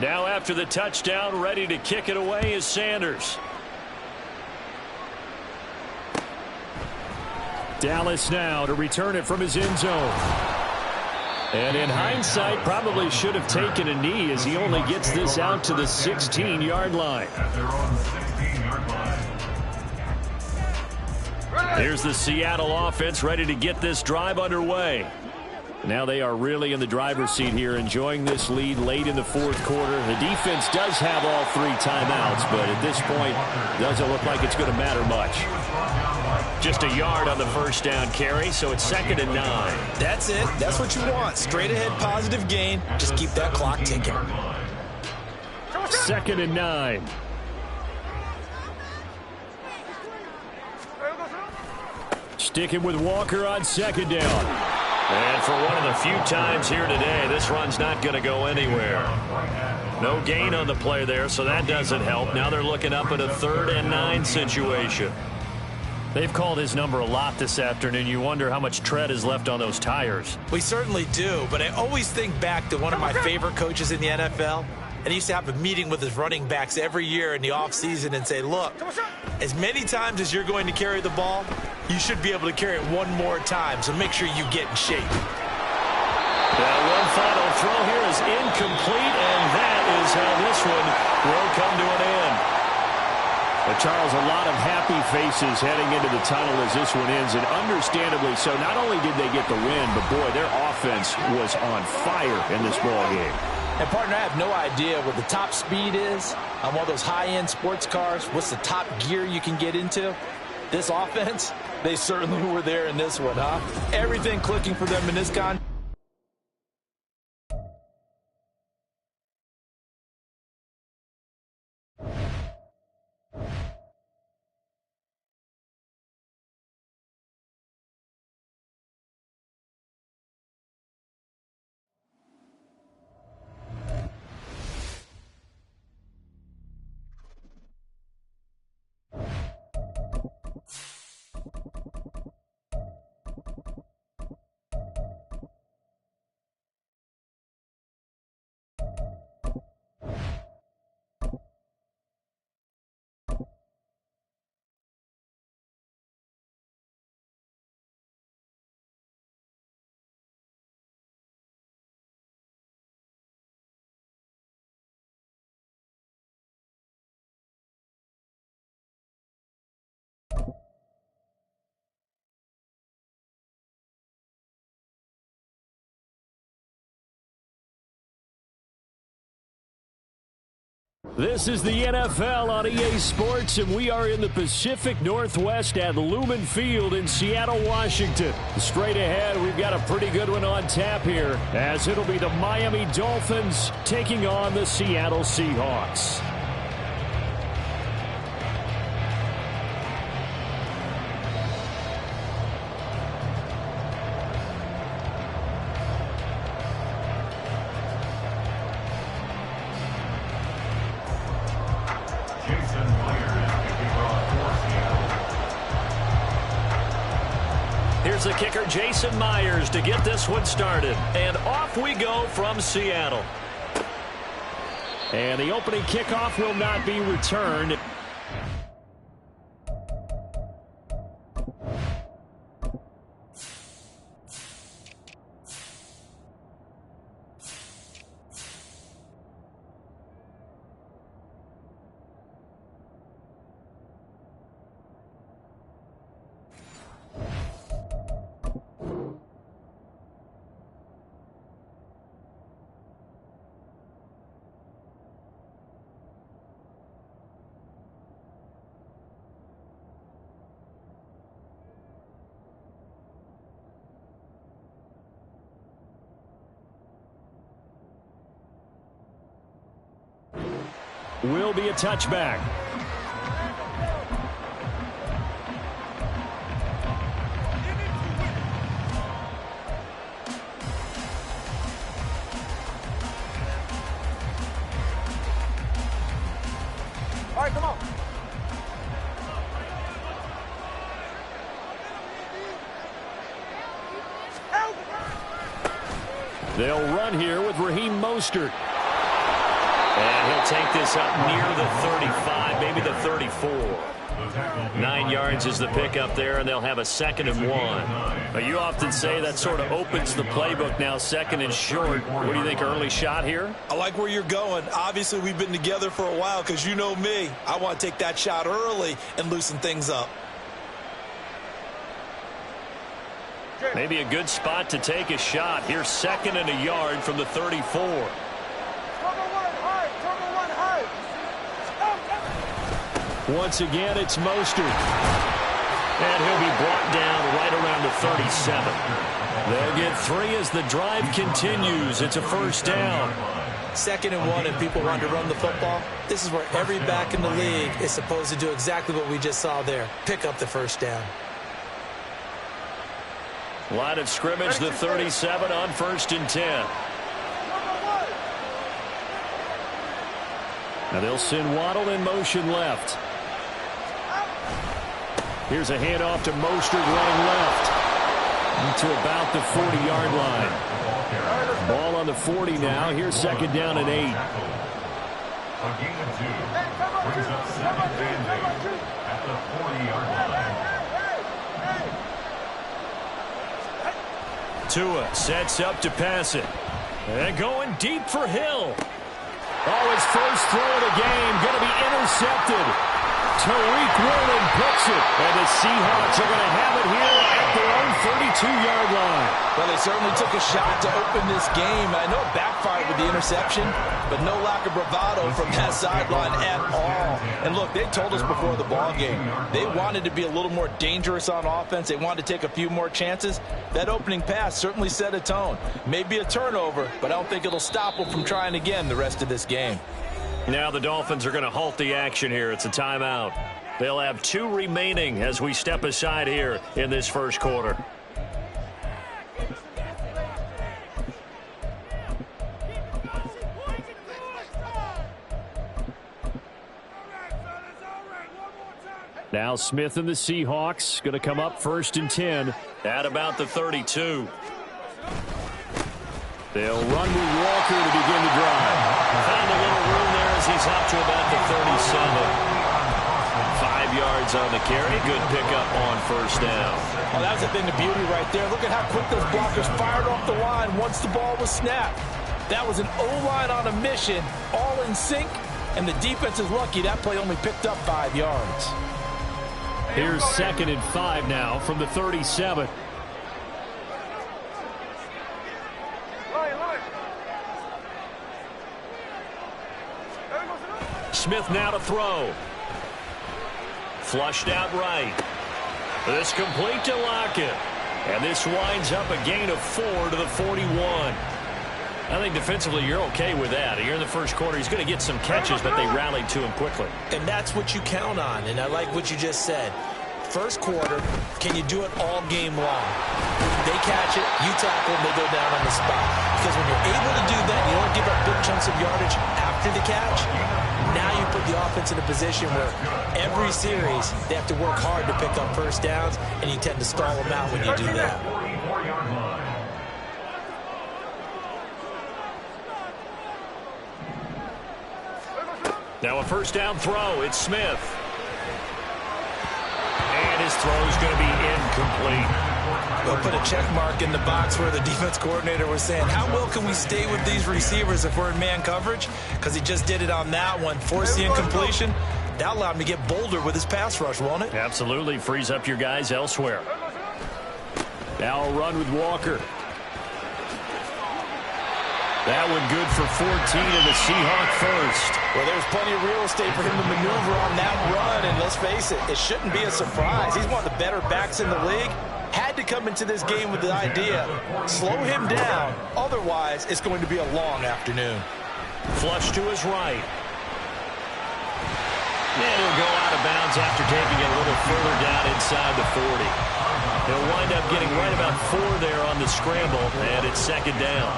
Now after the touchdown, ready to kick it away is Sanders. Dallas now to return it from his end zone. And in hindsight, probably should have taken a knee as he only gets this out to the 16-yard line. At their own 16-yard line. Here's the Seattle offense ready to get this drive underway. Now they are really in the driver's seat here, enjoying this lead late in the fourth quarter. The defense does have all 3 timeouts, but at this point, doesn't look like it's going to matter much. Just a yard on the first down carry, so it's 2nd and 9. That's it. That's what you want. Straight ahead positive gain. Just keep that clock ticking. 2nd and 9. Sticking with Walker on 2nd down. And for one of the few times here today, this run's not going to go anywhere. No gain on the play there, so that doesn't help. Now they're looking up at a 3rd and 9 situation. They've called his number a lot this afternoon. You wonder how much tread is left on those tires. We certainly do, but I always think back to one of my favorite coaches in the NFL. And he used to have a meeting with his running backs every year in the offseason and say, look, as many times as you're going to carry the ball, you should be able to carry it one more time, so make sure you get in shape. One final throw here is incomplete, and that is how this one will come to an end. But Charles, a lot of happy faces heading into the tunnel as this one ends, and understandably so. Not only did they get the win, but boy, their offense was on fire in this ball game. And, partner, I have no idea what the top speed is on one of those high-end sports cars. What's the top gear you can get into? This offense, they certainly were there in this one, huh? Everything clicking for them in this con. This is the NFL on EA Sports, and we are in the Pacific Northwest at Lumen Field in Seattle, Washington. Straight ahead, we've got a pretty good one on tap here, as it'll be the Miami Dolphins taking on the Seattle Seahawks. Here's the kicker, Jason Myers, to get this one started. And off we go from Seattle. And the opening kickoff will not be returned. Will be a touchback. All right, come on. They'll run here with Raheem Mostert. And he'll take this up near the 35, maybe the 34. 9 yards is the pickup there, and they'll have a 2nd and 1. But you often say that sort of opens the playbook now, 2nd and short. What do you think, early shot here? I like where you're going. Obviously, we've been together for a while because you know me. I want to take that shot early and loosen things up. Maybe a good spot to take a shot. Here's 2nd and a yard from the 34. Once again, it's Mostert. And he'll be brought down right around the 37. They'll get 3 as the drive continues. It's a first down. 2nd and 1, and people want to run the football. This is where every back in the league is supposed to do exactly what we just saw there. Pick up the first down. Line of scrimmage, the 37 on 1st and 10. Now they'll send Waddle in motion left. Here's a handoff to Mostert running left to about the 40-yard line. Ball on the 40 now. Here's 2nd down and 8. A gain of 2 brings up 2nd and 8 at the 40-yard line. Tua sets up to pass it. And going deep for Hill. Oh, his first throw of the game going to be intercepted. Tariq Woolen picks it. And the Seahawks are going to have it here at their own 32-yard line. Well, they certainly took a shot to open this game. I know it backfired with the interception, but no lack of bravado from that sideline at all. And look, they told us before the ball game, they wanted to be a little more dangerous on offense. They wanted to take a few more chances. That opening pass certainly set a tone. Maybe a turnover, but I don't think it'll stop them from trying again the rest of this game. Now the Dolphins are going to halt the action here. It's a timeout. They'll have 2 remaining as we step aside here in this first quarter. Now Smith and the Seahawks going to come up 1st and 10. At about the 32. They'll run with Walker to begin the drive. Found a little room there as he's up to about the 37. 5 yards on the carry. Good pickup on 1st down. Oh, that was a thing of beauty right there. Look at how quick those blockers fired off the line once the ball was snapped. That was an O-line on a mission, all in sync, and the defense is lucky that play only picked up 5 yards. Here's 2nd and 5 now from the 37. Smith now to throw. Flushed out right. This complete to Lockett. And this winds up a gain of 4 to the 41. I think defensively you're okay with that. Here in the first quarter, he's going to get some catches, but they rallied to him quickly. And that's what you count on, and I like what you just said. First quarter, can you do it all game long? They catch it, you tackle them, they go down on the spot. Because when you're able to do that, you don't give up big chunks of yardage after the catch. Now you put the offense in a position where every series they have to work hard to pick up first downs, and you tend to stall them out when you do that. Now a first down throw. It's Smith. And his throw is going to be incomplete. They'll put a check mark in the box where the defense coordinator was saying, how well can we stay with these receivers if we're in man coverage? Because he just did it on that one. Forced the incompletion. That allowed him to get bolder with his pass rush, won't it? Absolutely. Frees up your guys elsewhere. Now a run with Walker. That one good for 14 and the Seahawk first. Well, there's plenty of real estate for him to maneuver on that run, and let's face it, it shouldn't be a surprise. He's one of the better backs in the league. Had to come into this game with the idea, slow him down, otherwise it's going to be a long afternoon. Flush to his right. And he'll go out of bounds after taking it a little further down inside the 40. He'll wind up getting right about 4 there on the scramble, and it's 2nd down.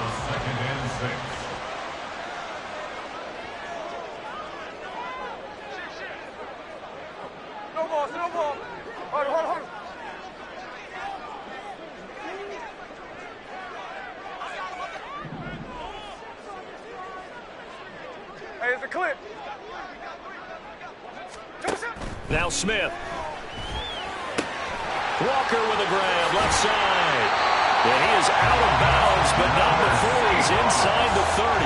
Hey, it's a clip. Now Smith. Walker with a grab, left side. And he is out of bounds, but not before he's inside the 30.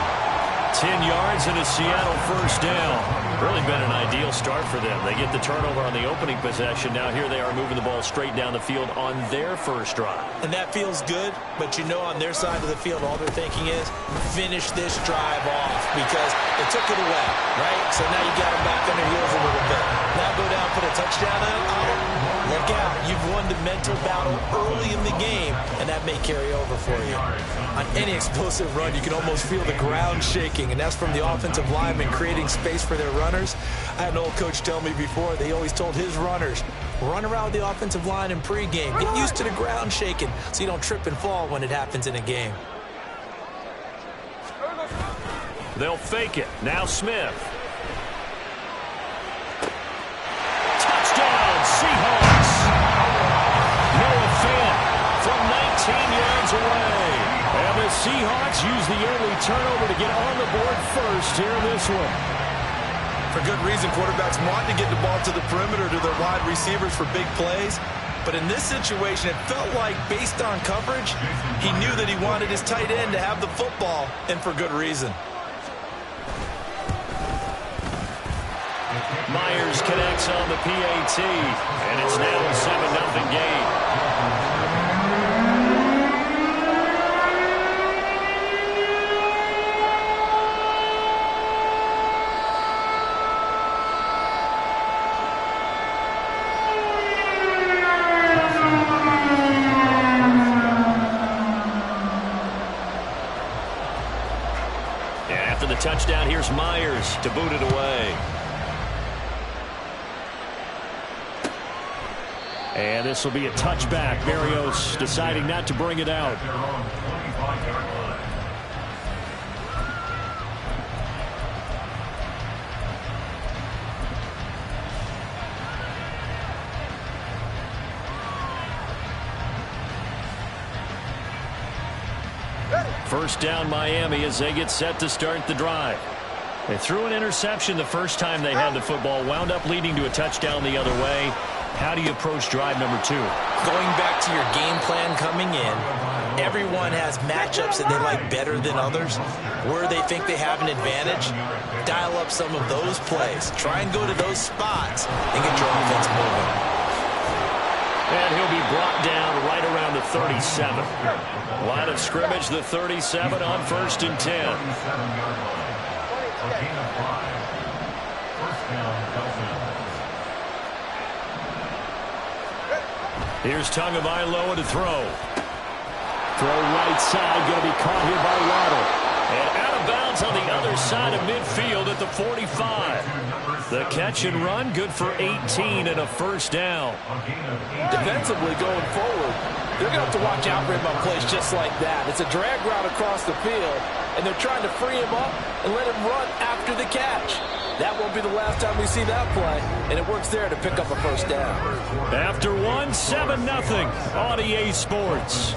10 yards and a Seattle first down. Really been an ideal start for them. They get the turnover on the opening possession. Now here they are moving the ball straight down the field on their first drive. And that feels good, but you know on their side of the field, all they're thinking is finish this drive off because they took it away, right? So now you got them back on their heels a little bit. Now go down, put a touchdown on them. Look out. You've won the mental battle early in the game, and that may carry over for you. On any explosive run, you can almost feel the ground shaking, and that's from the offensive linemen creating space for their runners. I had an old coach tell me before, they always told his runners, run around the offensive line in pregame. Get used to the ground shaking so you don't trip and fall when it happens in a game. They'll fake it. Now Smith. Seahawks. Noah Fant from 19 yards away. And the Seahawks use the early turnover to get on the board first here in this one. For good reason, quarterbacks want to get the ball to the perimeter to their wide receivers for big plays. But in this situation, it felt like based on coverage, he knew that he wanted his tight end to have the football, and for good reason. Myers connects on the PAT, and it's now a 7-0 game. And after the touchdown, here's Myers to boot it away. And this will be a touchback. Berrios deciding not to bring it out. First down Miami as they get set to start the drive. They threw an interception the first time they had the football, wound up leading to a touchdown the other way. How do you approach drive number 2? Going back to your game plan coming in, everyone has matchups that they like better than others. Where they think they have an advantage, dial up some of those plays. Try and go to those spots and get your offense moving. And he'll be brought down right around the 37. Line of scrimmage, the 37 on 1st and 10. Here's Tagovailoa to throw. Throw right side, going to be caught here by Waddle. And out of bounds on the other side of midfield at the 45. The catch and run, good for 18 and a first down. Defensively going forward, they're going to have to watch out for him on plays just like that. It's a drag route across the field, and they're trying to free him up and let him run after the catch. That won't be the last time we see that play, and it works there to pick up a first down. After 7-0 on EA Sports.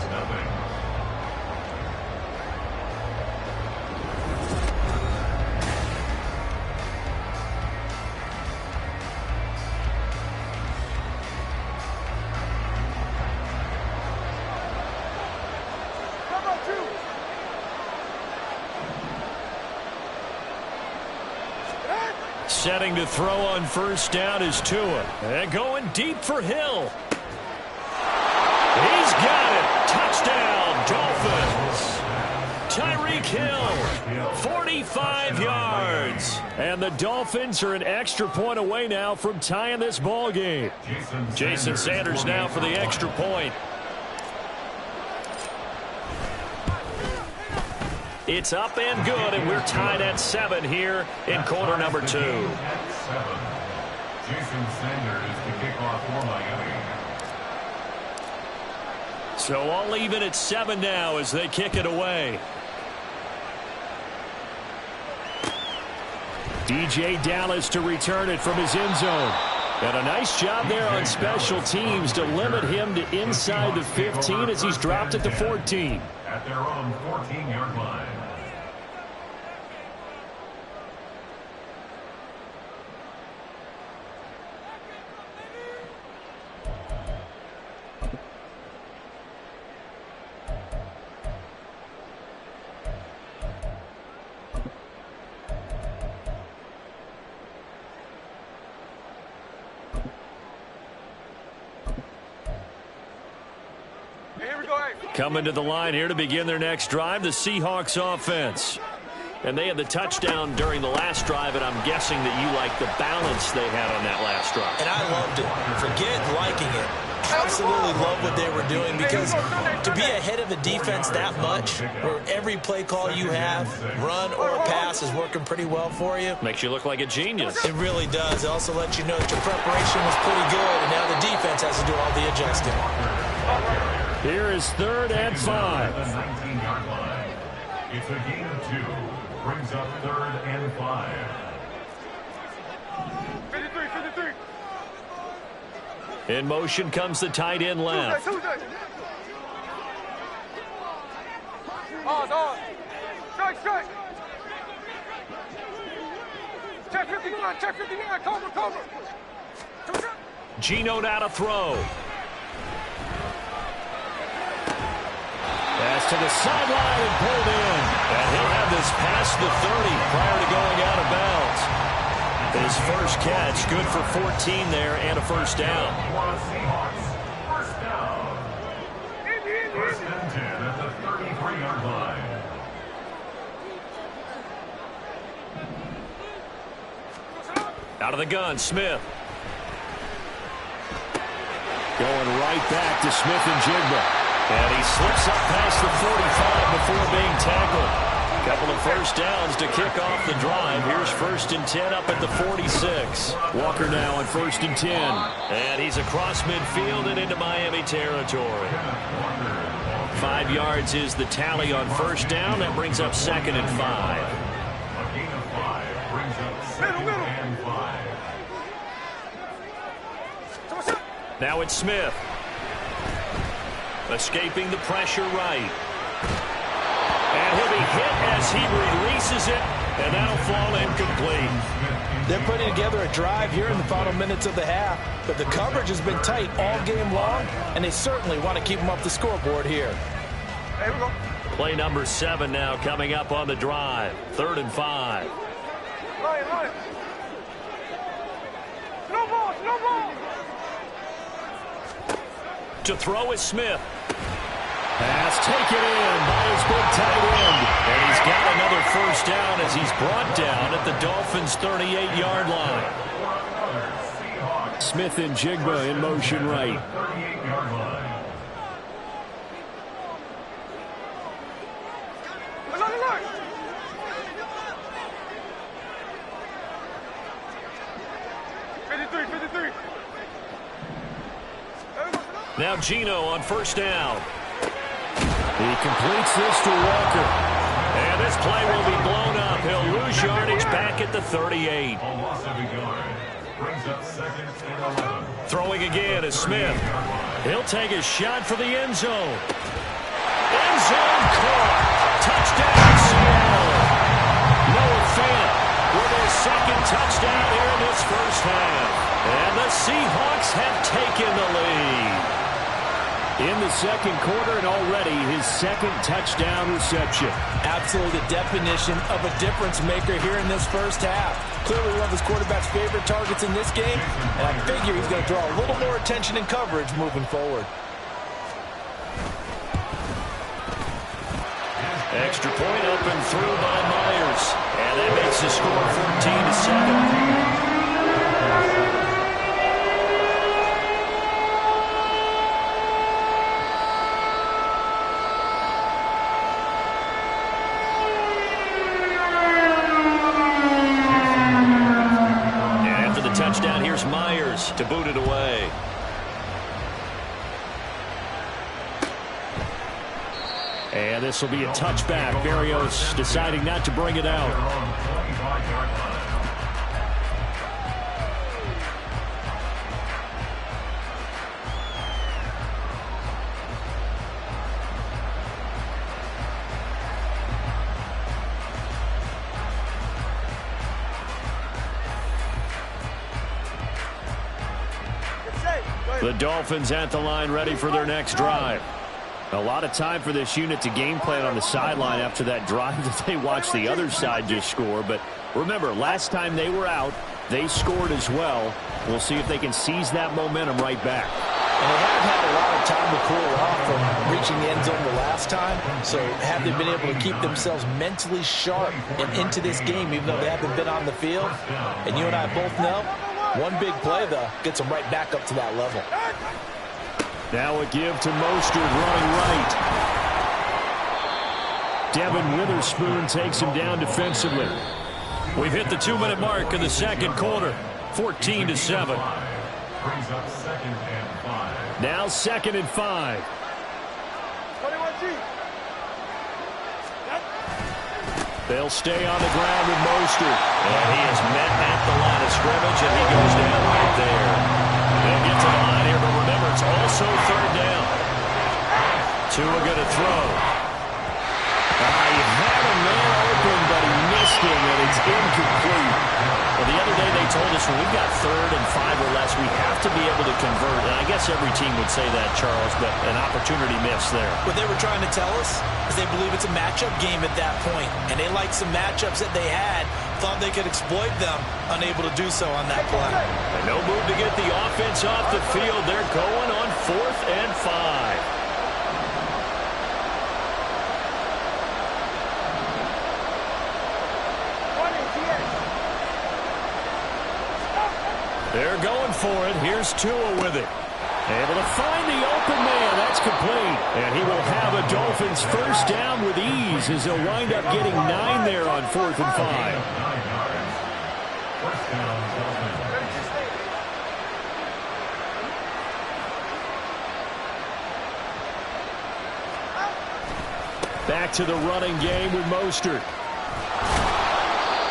Setting to throw on first down is Tua. And going deep for Hill. He's got it. Touchdown, Dolphins. Tyreek Hill, 45 yards. And the Dolphins are an extra point away now from tying this ball game. Jason Sanders now for the extra point. It's up and good, and we're tied at 7 here in quarter number 2. Jason Sanders to kick off for Miami. So all even at 7 now as they kick it away. DJ Dallas to return it from his end zone. And a nice job there on special teams to limit him to inside the 15 as he's dropped at the 14. At their own 14-yard line. Coming to the line here to begin their next drive, the Seahawks offense. And they had the touchdown during the last drive, and I'm guessing that you like the balance they had on that last drive. And I loved it. Forget liking it. Absolutely love what they were doing, because to be ahead of a defense that much, where every play call you have, run or pass, is working pretty well for you. Makes you look like a genius. It really does. It also lets you know that your preparation was pretty good, and now the defense has to do all the adjusting. Here is 3rd and 5. It's a gain of 2. Brings up 3rd and 5. 53. In motion comes the tight end left. Tuesday. Strike. Check 59, cover. Geno now to throw. Pass to the sideline and pulled in. And he'll have this past the 30 prior to going out of bounds. His first catch, good for 14 there and a first down. Seahawks, first down. 1st and 10 at the 33-yard line. Out of the gun, Smith. Going right back to Smith-Njigba. And he slips up past the 45 before being tackled. Couple of first downs to kick off the drive. Here's 1st and 10 up at the 46. Walker now on 1st and 10. And he's across midfield and into Miami territory. 5 yards is the tally on first down. That brings up 2nd and 5. A gain of 5 brings up 2nd and 5. Now it's Smith. Escaping the pressure right. And he'll be hit as he releases it, and that'll fall incomplete. They're putting together a drive here in the final minutes of the half, but the coverage has been tight all game long, and they certainly want to keep them up the scoreboard here. Here we go. Play number 7 now coming up on the drive. 3rd and 5. Line. No ball. To throw is Smith. Pass taken in by his big tight end. And he's got another first down as he's brought down at the Dolphins' 38-yard line. Smith-Njigba in motion right. 38-yard line. Now Geno on first down. He completes this to Walker. And this play will be blown up. He'll lose yardage back at the 38. A loss of a yard. Brings up 2nd and 11. Throwing again is Smith. He'll take a shot for the end zone. End zone caught. Touchdown Seattle. Noah Fant with his 2nd touchdown here in this first half. And the Seahawks have taken the lead. In the 2nd quarter, and already his 2nd touchdown reception. Absolutely the definition of a difference maker here in this first half. Clearly one of his quarterback's favorite targets in this game, and I figure he's going to draw a little more attention and coverage moving forward. Extra point up and through by Myers. And that makes the score 14-7. Touchdown, here's Myers to boot it away. And this will be a touchback. Berrios deciding not to bring it out. The Dolphins at the line ready for their next drive. A lot of time for this unit to game plan on the sideline after that drive that they watched the other side just score. But remember, last time they were out, they scored as well. We'll see if they can seize that momentum right back. And they haven't had a lot of time to cool off from reaching the end zone the last time. So have they been able to keep themselves mentally sharp and into this game, even though they haven't been on the field? And you and I both know, one big play, though, gets them right back up to that level. Now a give to Mostert running right. Devin Witherspoon takes him down defensively. We've hit the 2-minute mark in the second quarter. 14-7. Brings up 2nd and 5. Now 2nd and 5. 21G. They'll stay on the ground with Mostert. And he is met at the line of scrimmage, and he goes down right there. They'll get to the line here, but remember, it's also 3rd down. Tua going to throw. He had a man open, but he missed him, and it's incomplete. Well, the other day they told us when we've got 3rd and 5 or less, we have to be able to convert. And I guess every team would say that, Charles, but an opportunity missed there. What they were trying to tell us is they believe it's a matchup game at that point, and they liked some matchups that they had, thought they could exploit them, unable to do so on that play. And no move to get the offense off the field. They're going on 4th and 5. They're going for it. Here's Tua with it. Able to find the open man. That's complete. And he will have a Dolphins first down with ease as he'll wind up getting 9 there on 4th and 5. 9 yards. First down, Dolphins. Back to the running game with Mostert.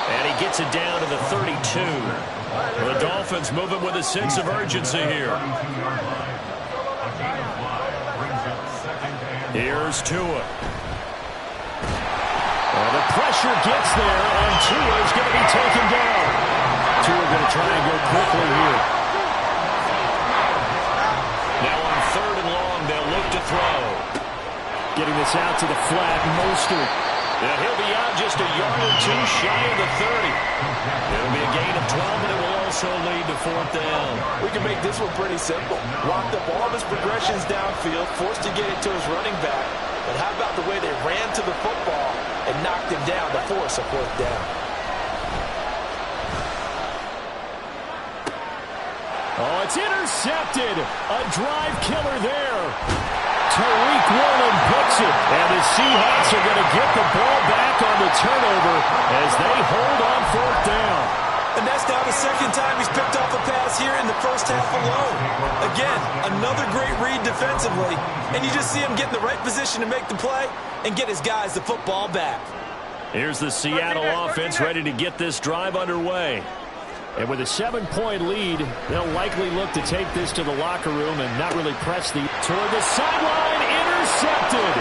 And he gets it down to the 32. The Dolphins moving with a sense of urgency here. Here's Tua. Well, the pressure gets there, and Tua is going to be taken down. Tua going to try and go quickly here. Now on 3rd and long, they'll look to throw. Getting this out to the flat, Mostert. Yeah, he'll be out just a yard or 2 shy of the 30. It'll be a gain of 12, but it will also lead to 4th down. We can make this one pretty simple. Locked up all of his progressions downfield, forced to get it to his running back. But how about the way they ran to the football and knocked him down to force a 4th down? Oh, it's intercepted. A drive killer there. Tariq Woolen picks it, and the Seahawks are going to get the ball back on the turnover as they hold on 4th down. And that's now the 2nd time he's picked off a pass here in the first half alone. Again, another great read defensively, and you just see him get in the right position to make the play and get his guys the football back. Here's the Seattle offense ready to get this drive underway. And with a 7-point lead, they'll likely look to take this to the locker room and not really press the toward the sideline. Intercepted.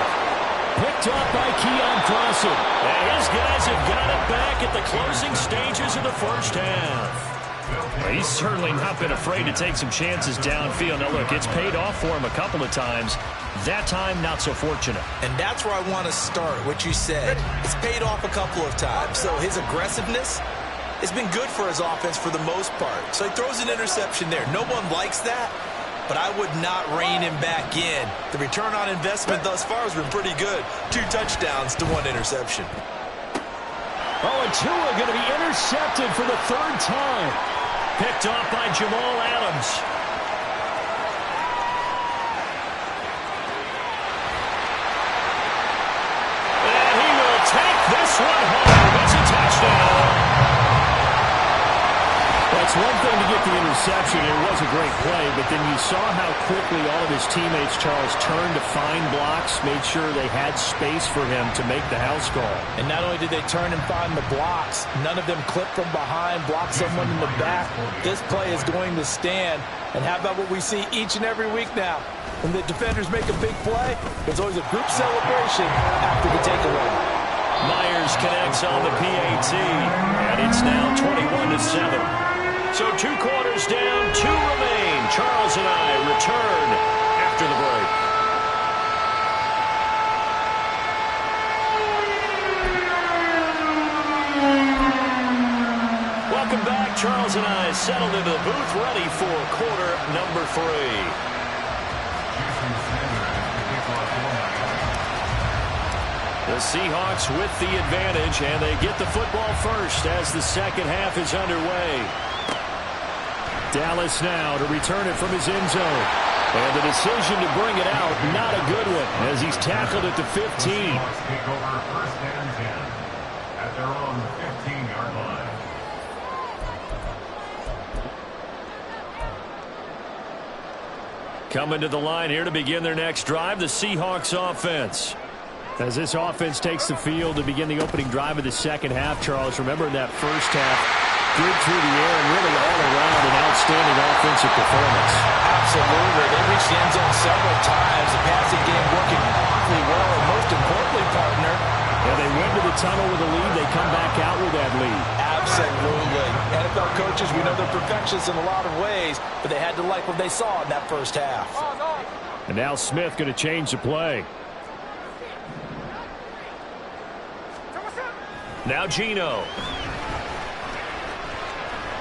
Picked up by Keon Crossen. And his guys have got it back at the closing stages of the first half. Well, he's certainly not been afraid to take some chances downfield. Now, look, it's paid off for him a couple of times. That time, not so fortunate. And that's where I want to start, what you said. It's paid off a couple of times. So his aggressiveness has been good for his offense for the most part. So he throws an interception there. No one likes that, but I would not rein him back in. The return on investment thus far has been pretty good. 2 touchdowns to 1 interception. Oh, and Tua going to be intercepted for the 3rd time. Picked off by Jamal Adams. And he will take this one home. It's a touchdown. It's one thing to get the interception. It was a great play, but then you saw how quickly all of his teammates, Charles, turned to find blocks, made sure they had space for him to make the house call. And not only did they turn and find the blocks, none of them clipped from behind, blocked someone in the back. This play is going to stand. And how about what we see each and every week now? When the defenders make a big play, there's always a group celebration after the takeaway. Myers connects on the PAT, and it's now 21-7. So 2 quarters down, 2 remain. Charles and I return after the break. Welcome back. Charles and I settled into the booth, ready for quarter number 3. The Seahawks with the advantage, and they get the football first as the second half is underway. Dallas now to return it from his end zone. And the decision to bring it out, not a good one, as he's tackled at the 15. Seahawks take over first and 10 at their own 15-yard line. Coming to the line here to begin their next drive, the Seahawks offense. As this offense takes the field to begin the opening drive of the second half, Charles, remember in that first half, good through the air and really all around an outstanding offensive performance. Absolutely. They reached the end zone several times. The passing game working awfully well, and most importantly, partner, Yeah, they went to the tunnel with a lead. They come back out with that lead. absolutely. NFL coaches, we know they're perfectionists in a lot of ways, but they had to like what they saw in that first half. And now Smith going to change the play. Now Geno.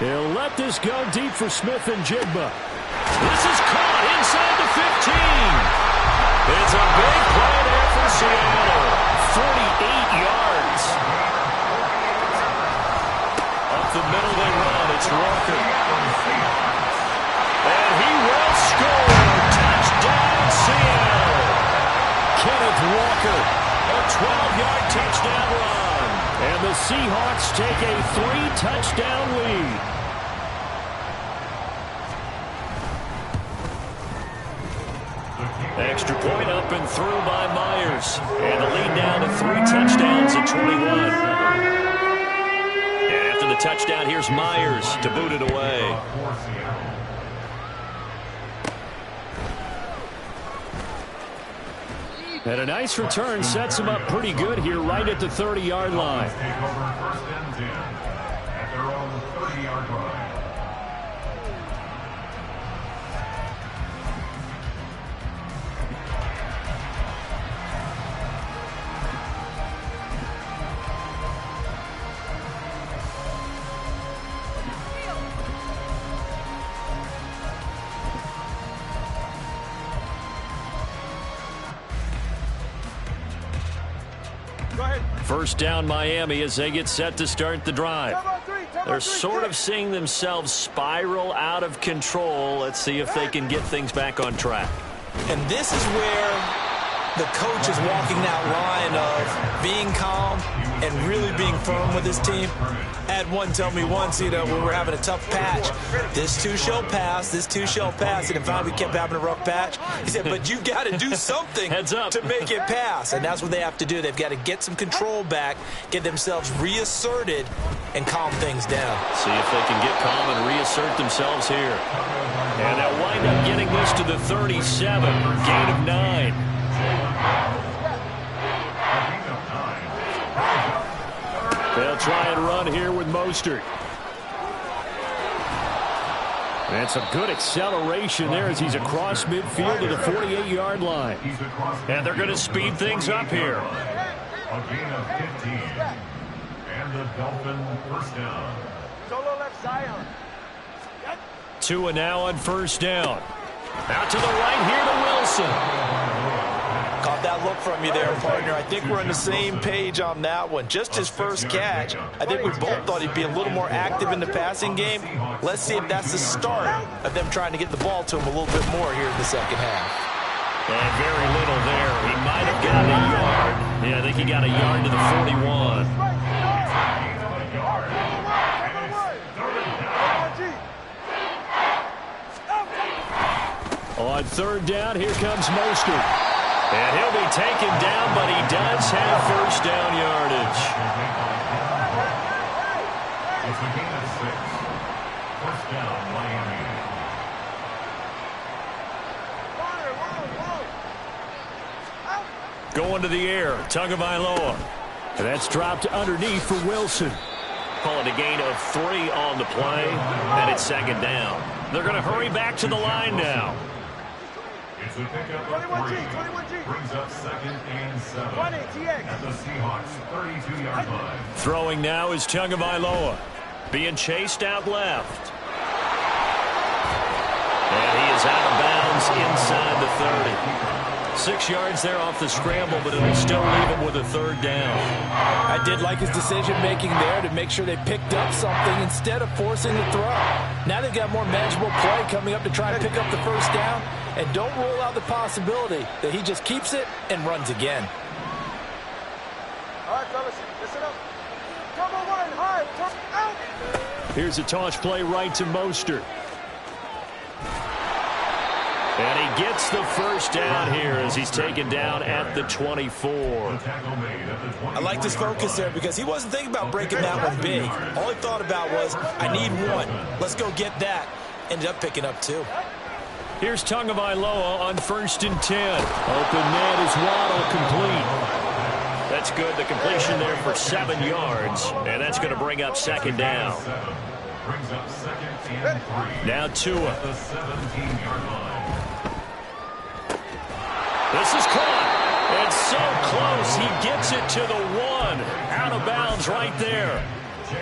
He'll let this go deep for Smith and Jigba. This is caught inside the 15. It's a big play there for Seattle. 48 yards. Up the middle they run. It's Walker. And he will score. Touchdown, Seattle. Kenneth Walker, a 12-yard touchdown run. And the Seahawks take a 3-touchdown lead. Extra point up and through by Myers. And the lead down to 3 touchdowns at 21. And after the touchdown, here's Myers to boot it away. And a nice return sets him up pretty good here right at the 30-yard line. Take over first and 10 at their own 30-yard line. First down Miami as they get set to start the drive. They're sort of seeing themselves spiral out of control. Let's see if they can get things back on track. And this is where the coach is walking that line of being calm and really being firm with his team. I had one tell me once, when we were having a tough patch, this too shall pass, this too shall pass. And finally we kept having a rough patch. He said, but you got to do something Heads up. to make it pass. And that's what they have to do. They've got to get some control back, get themselves reasserted, and calm things down. See if they can get calm and reassert themselves here. And they'll wind up getting this to the 37. Gain of 9. They'll try and run here with Mostert. And some good acceleration there as he's across midfield to the 48-yard line. And they're going to speed things up here. A gain of 15. And the Dolphin first down. Solo left side. Tua now on first down. Out to the right here to Wilson. Caught that look from you there, partner. I think we're on the same page on that one. Just his first catch. I think we both thought he'd be a little more active in the passing game. Let's see if that's the start of them trying to get the ball to him a little bit more here in the second half. And very little there. He might have gotten a yard. Yeah, I think he got a yard to the 41. On third down, here comes Mostert. And he'll be taken down, but he does have first down yardage. It's a gain of 6. First down, Miami. Going to the air, Tagovailoa. And that's dropped underneath for Wilson. Call it a gain of 3 on the play, and it's second down. They're going to hurry back to the line now. It's a pickup of 3. 21G. Brings up second and 7. 20 TX. At the Seahawks 32-yard line. Throwing now is Tagovailoa. Being chased out left. And he is out of bounds inside the 30. 6 yards there off the scramble, but it'll still leave him with a third down. I did like his decision-making there to make sure they picked up something instead of forcing the throw. Now they've got more manageable play coming up to try and pick up the first down, and don't rule out the possibility that he just keeps it and runs again. All right, fellas, listen up. Come on, one, high, turn out. Here's a toss play right to Mostert. And he gets the first down here as he's taken down at the 24. I liked his focus there because he wasn't thinking about breaking that one big. All he thought about was, I need one. Let's go get that. Ended up picking up 2. Here's Tagovailoa on 1st and 10. Open man is Waddle, complete. That's good. The completion there for 7 yards, and that's going to bring up 2nd down. Now Tua. The 17-yard line. This is caught. It's so close. He gets it to the 1. Out of bounds right there.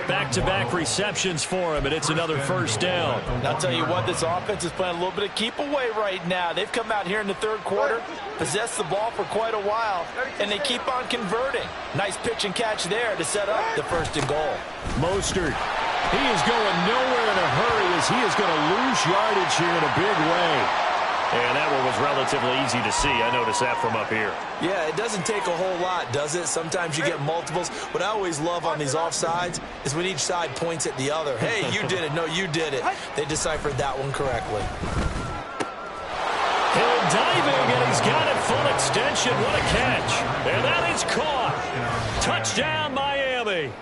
Back-to-back receptions for him, and it's another first down. And I'll tell you what, this offense is playing a little bit of keep away right now. They've come out here in the third quarter, possessed the ball for quite a while, and they keep on converting. Nice pitch and catch there to set up the 1st and goal. Mostert, he is going nowhere in a hurry as he is going to lose yardage here in a big way. And that one was relatively easy to see. I noticed that from up here. Yeah, it doesn't take a whole lot, does it? Sometimes you get multiples. What I always love on these offsides is when each side points at the other. Hey, you did it. No, you did it. They deciphered that one correctly. Hill diving, and he's got it full extension. What a catch. And that is caught. Touchdown, Miami.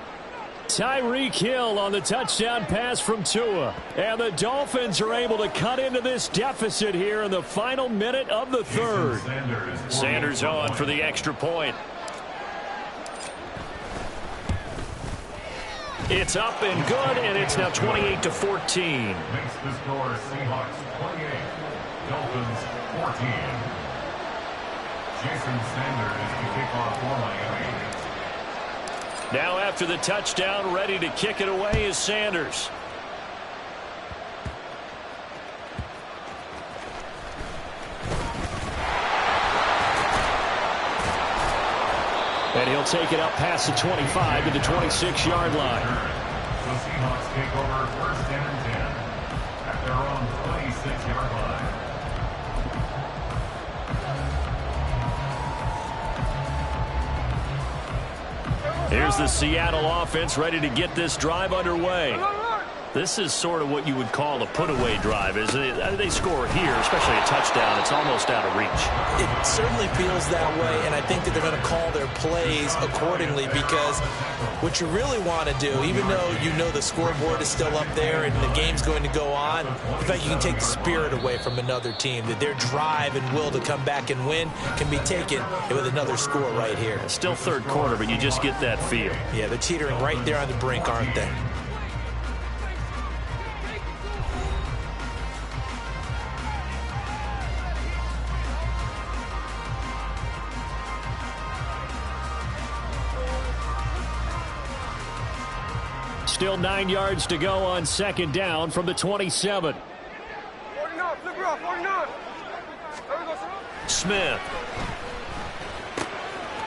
Tyreek Hill on the touchdown pass from Tua. And the Dolphins are able to cut into this deficit here in the final minute of the third. Sanders on for the extra point. It's up and good, and it's now 28-14. Makes the score Seahawks 28, Dolphins 14. Jason Sanders to kick off for Miami. Now after the touchdown, ready to kick it away is Sanders. And he'll take it up past the 25 to the 26-yard line. The Seahawks take over 1st and 10 at their own 26-yard line. Here's the Seattle offense ready to get this drive underway. This is sort of what you would call a put-away drive. They score here, especially a touchdown. It's almost out of reach. It certainly feels that way, and I think that they're going to call their plays accordingly because what you really want to do, even though you know the scoreboard is still up there and the game's going to go on, in fact, you can take the spirit away from another team, that their drive and will to come back and win can be taken with another score right here. It's still third quarter, but you just get that feel. Yeah, they're teetering right there on the brink, aren't they? Still 9 yards to go on 2nd down from the 27. 49, flip it off, 49. Smith.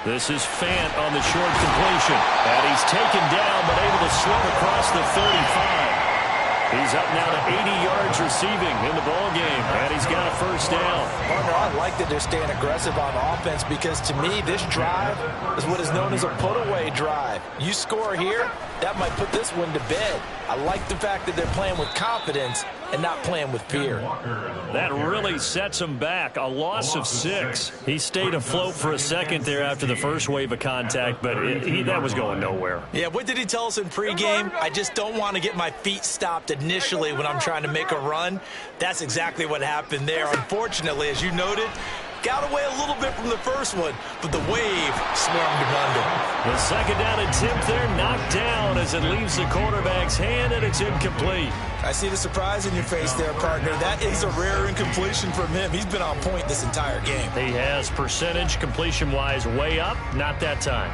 This is Fant on the short completion. And he's taken down, but able to slip across the 35. He's up now to 80 yards receiving in the ballgame, and he's got a first down. Partner, I like that they're staying aggressive on offense because, to me, this drive is what is known as a put-away drive. You score here, that might put this one to bed. I like the fact that they're playing with confidence and not playing with fear. That really sets him back. A loss of 6. He stayed afloat for a second there after the first wave of contact, but that was going nowhere. Yeah, what did he tell us in pregame? I just don't want to get my feet stopped initially when I'm trying to make a run. That's exactly what happened there. Unfortunately, as you noted, got away a little bit from the first one, but the wave swarmed him under. The 2nd down attempt there knocked down as it leaves the quarterback's hand, and it's incomplete. I see the surprise in your face there, partner. That is a rare incompletion from him. He's been on point this entire game. He has percentage completion-wise way up, not that time.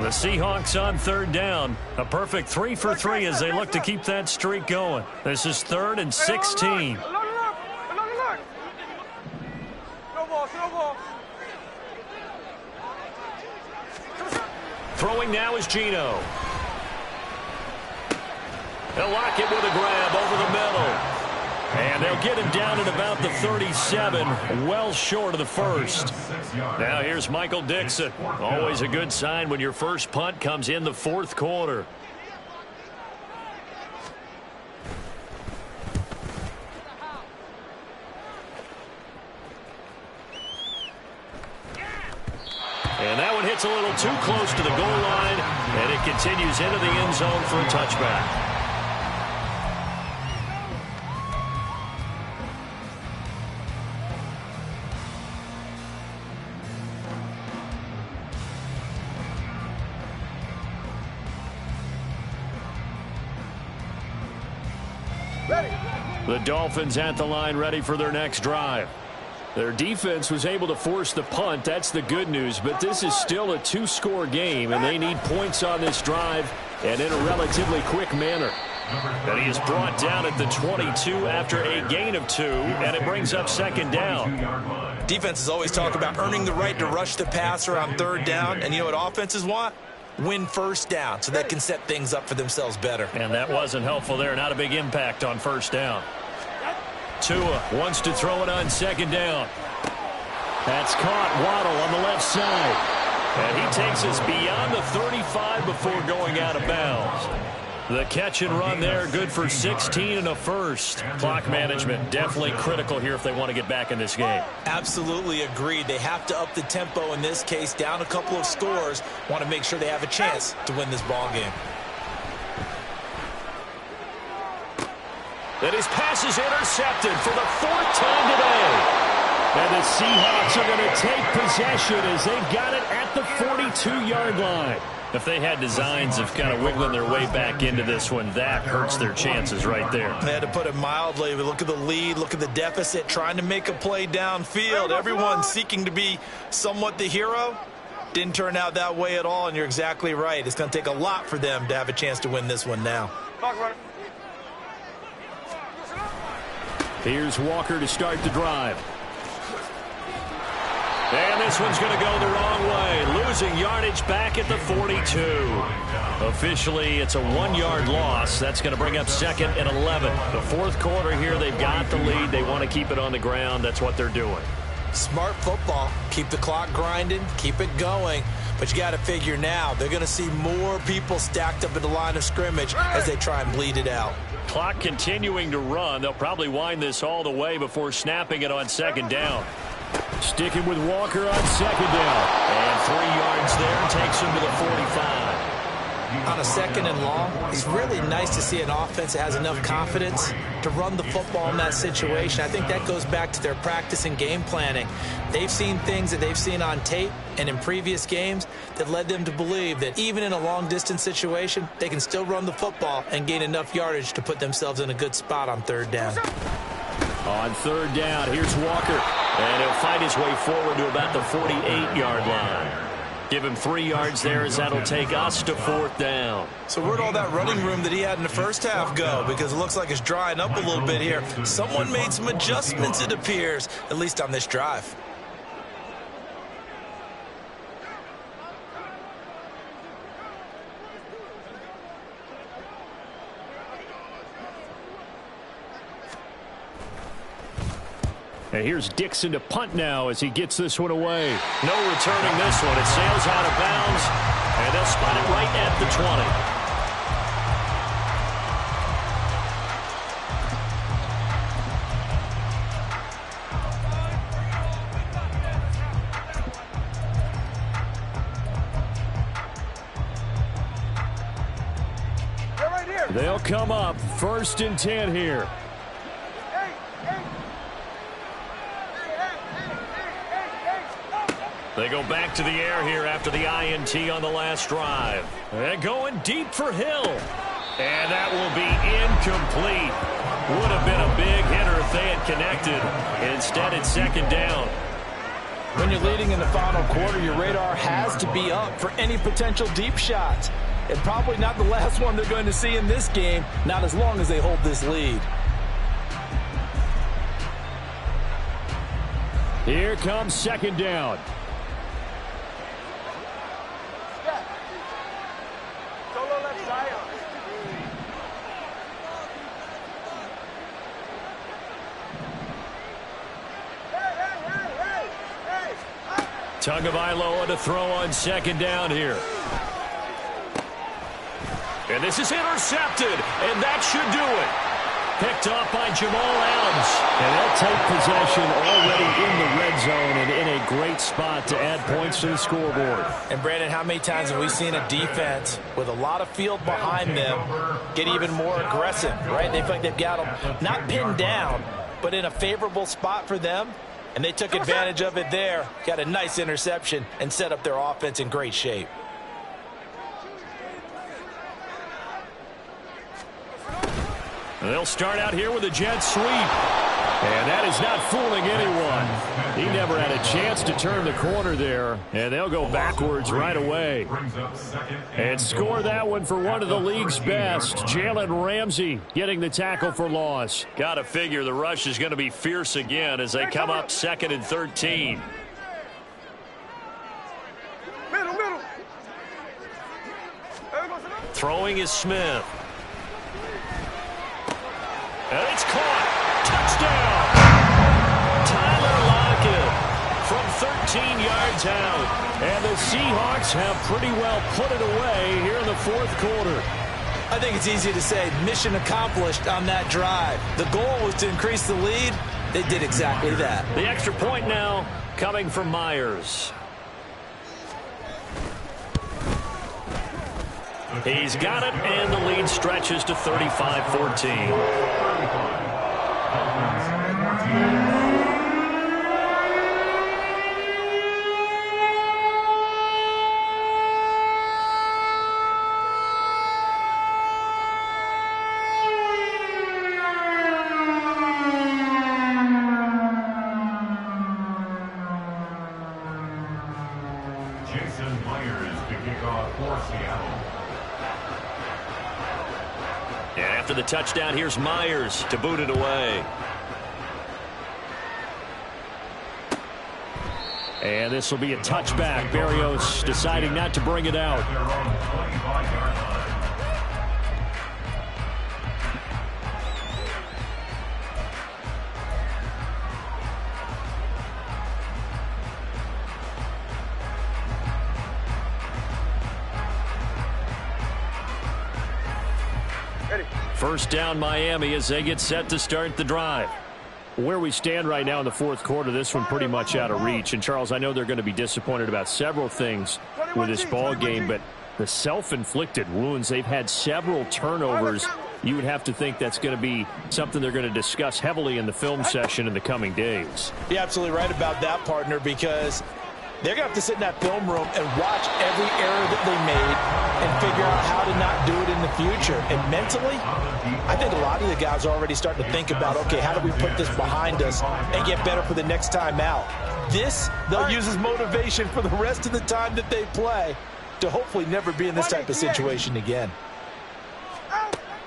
The Seahawks on 3rd down. A perfect 3 for 3 as they look to keep that streak going. This is 3rd and 16. Throwing now is Gino. They'll lock it with a grab over the middle. And they'll get him down at about the 37, well short of the first. Now here's Michael Dixon. Always a good sign when your first punt comes in the fourth quarter. And that one hits a little too close to the goal line, and it continues into the end zone for a touchback. The Dolphins at the line ready for their next drive. Their defense was able to force the punt. That's the good news. But this is still a two-score game, and they need points on this drive and in a relatively quick manner. And he is brought down at the 22 after a gain of 2, and it brings up second down. Defenses always talk about earning the right to rush the passer on third down. And you know what offenses want? Win first down so they can set things up for themselves better. And that wasn't helpful there. Not a big impact on first down. Tua wants to throw it on second down. That's caught. Waddle on the left side. And he takes us beyond the 35 before going out of bounds. The catch and run there, good for 16 and a first. Clock management definitely critical here if they want to get back in this game. Absolutely agreed. They have to up the tempo in this case, down a couple of scores. Want to make sure they have a chance to win this ball game. And his pass is intercepted for the fourth time today. And the Seahawks are going to take possession as they've got it at the 42-yard line. If they had designs of kind of wiggling their way back into this one, that hurts their chances right there. They had to put it mildly. But look at the lead, look at the deficit, trying to make a play downfield. Everyone seeking to be somewhat the hero. Didn't turn out that way at all, and you're exactly right. It's going to take a lot for them to have a chance to win this one now. Here's Walker to start the drive. And this one's going to go the wrong way. Losing yardage back at the 42. Officially, it's a 1-yard loss. That's going to bring up second and 11. The fourth quarter here, they've got the lead. They want to keep it on the ground. That's what they're doing. Smart football. Keep the clock grinding. Keep it going. But you got to figure now, they're going to see more people stacked up at the line of scrimmage as they try and bleed it out. Clock continuing to run. They'll probably wind this all the way before snapping it on second down. Sticking with Walker on second down. And 3 yards there takes him to the 45. On a second and long, it's really nice to see an offense that has enough confidence to run the football in that situation. I think that goes back to their practice and game planning. They've seen things that they've seen on tape and in previous games that led them to believe that even in a long-distance situation, they can still run the football and gain enough yardage to put themselves in a good spot on third down. On third down, here's Walker. And he'll fight his way forward to about the 48-yard line. Give him 3 yards there as that'll take us to fourth down. So where'd all that running room that he had in the first half go? Because it looks like it's drying up a little bit here. Someone made some adjustments, it appears, at least on this drive. And here's Dixon to punt now as he gets this one away. No returning this one. It sails out of bounds, and they'll spot it right at the 20. They'll come up 1st and 10 here. They go back to the air here after the INT on the last drive. They're going deep for Hill. And that will be incomplete. Would have been a big hitter if they had connected. Instead, it's second down. When you're leading in the final quarter, your radar has to be up for any potential deep shots. And probably not the last one they're going to see in this game, not as long as they hold this lead. Here comes second down. left side. Tagovailoa to throw on second down here. And this is intercepted, and that should do it. Picked off by Jamal Adams. And they'll take possession already in the red zone and in a great spot to add points to the scoreboard. And, Brandon, how many times have we seen a defense with a lot of field behind them get even more aggressive, right? They feel like they've got them not pinned down, but in a favorable spot for them. And they took advantage of it there, got a nice interception, and set up their offense in great shape. They'll start out here with a jet sweep. And that is not fooling anyone. He never had a chance to turn the corner there. And they'll go backwards right away. And score that one for one of the league's best. Jalen Ramsey getting the tackle for loss. Got to figure the rush is going to be fierce again as they come up 2nd and 13. Middle. Throwing is Smith. And it's caught. Touchdown. Tyler Lockett from 13 yards out. And the Seahawks have pretty well put it away here in the fourth quarter. I think it's easy to say mission accomplished on that drive. The goal was to increase the lead. They did exactly that. The extra point now coming from Myers. He's got it, and the lead stretches to 35-14. After the touchdown, here's Myers to boot it away. And this will be a touchback. Berrios deciding not to bring it out. First down Miami as they get set to start the drive. Where we stand right now in the fourth quarter, this one pretty much out of reach. And, Charles, I know they're going to be disappointed about several things with this ball game, but the self-inflicted wounds, they've had several turnovers. You would have to think that's going to be something they're going to discuss heavily in the film session in the coming days. You're absolutely right about that, partner, because they're going to have to sit in that film room and watch every error that they made and figure out how to not do it in the future. And mentally, I think a lot of the guys are already starting to think about, okay, how do we put this behind us and get better for the next time out? This, they'll use as motivation for the rest of the time that they play to hopefully never be in this type of situation again.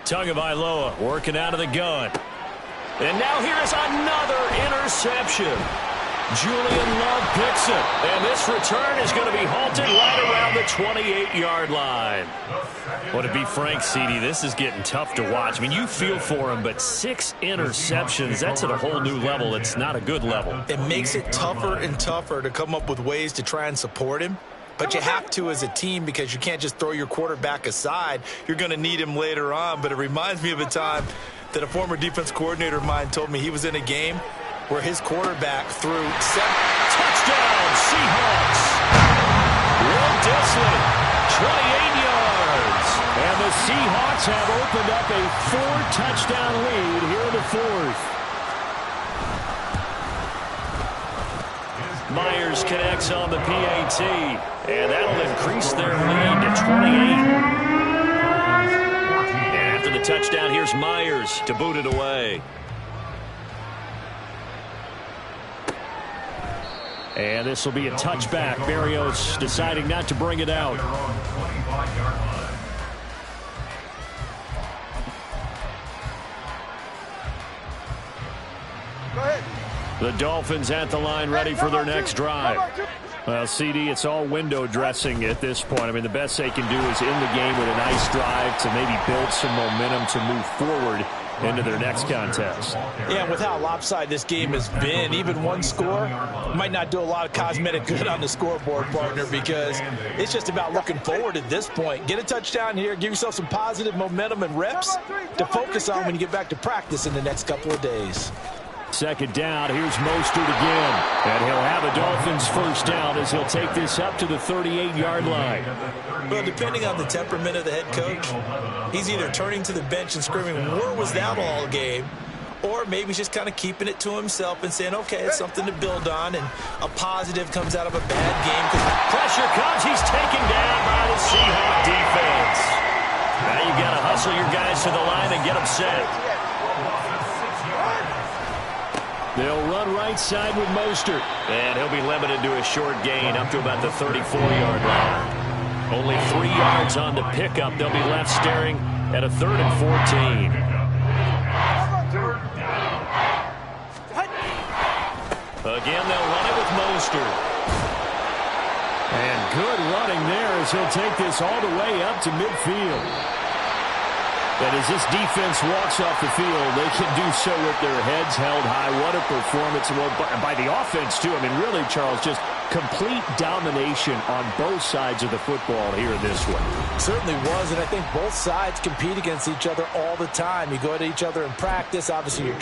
Tagovailoa working out of the gun. And now here's another interception. Julian Love picks it, and this return is going to be halted right around the 28-yard line. Well, to be frank, CD, this is getting tough to watch. I mean, you feel for him, but 6 interceptions, that's at a whole new level. It's not a good level. It makes it tougher and tougher to come up with ways to try and support him. But you have to as a team because you can't just throw your quarterback aside. You're going to need him later on. But it reminds me of a time that a former defense coordinator of mine told me he was in a game where his quarterback threw 7 touchdown Seahawks. Will Disley, 28 yards. And the Seahawks have opened up a 4-touchdown lead here in the fourth. Myers connects on the PAT, and that'll increase their lead to 28. And after the touchdown, here's Myers to boot it away. And this will be a touchback. Berrios deciding not to bring it out. Go ahead. The Dolphins at the line ready for their next drive. Well, CD, it's all window dressing at this point. I mean, the best they can do is in the game with a nice drive to maybe build some momentum to move forward into their next contest. Yeah, and with how lopsided this game has been, even one score might not do a lot of cosmetic good on the scoreboard, partner, because it's just about looking forward at this point. Get a touchdown here, give yourself some positive momentum and reps to focus on when you get back to practice in the next couple of days. Second down, here's Mostert again. And he'll have a Dolphins first down as he'll take this up to the 38-yard line. Well, depending on the temperament of the head coach, he's either turning to the bench and screaming, "Where was that all game?" Or maybe he's just kind of keeping it to himself and saying, okay, it's something to build on, and a positive comes out of a bad game. Pressure comes. He's taken down by the Seahawk defense. Now you got to hustle your guys to the line and get them set. They'll run right side with Mostert. And he'll be limited to a short gain up to about the 34-yard line. Only 3 yards on the pickup. They'll be left staring at a 3rd and 14. Again, they'll run it with Mostert. And good running there as he'll take this all the way up to midfield. And as this defense walks off the field, they can do so with their heads held high. What a performance. Well, by the offense, too. I mean, really, Charles, just complete domination on both sides of the football here in this one. Certainly was, and I think both sides compete against each other all the time. You go at each other in practice. Obviously, you're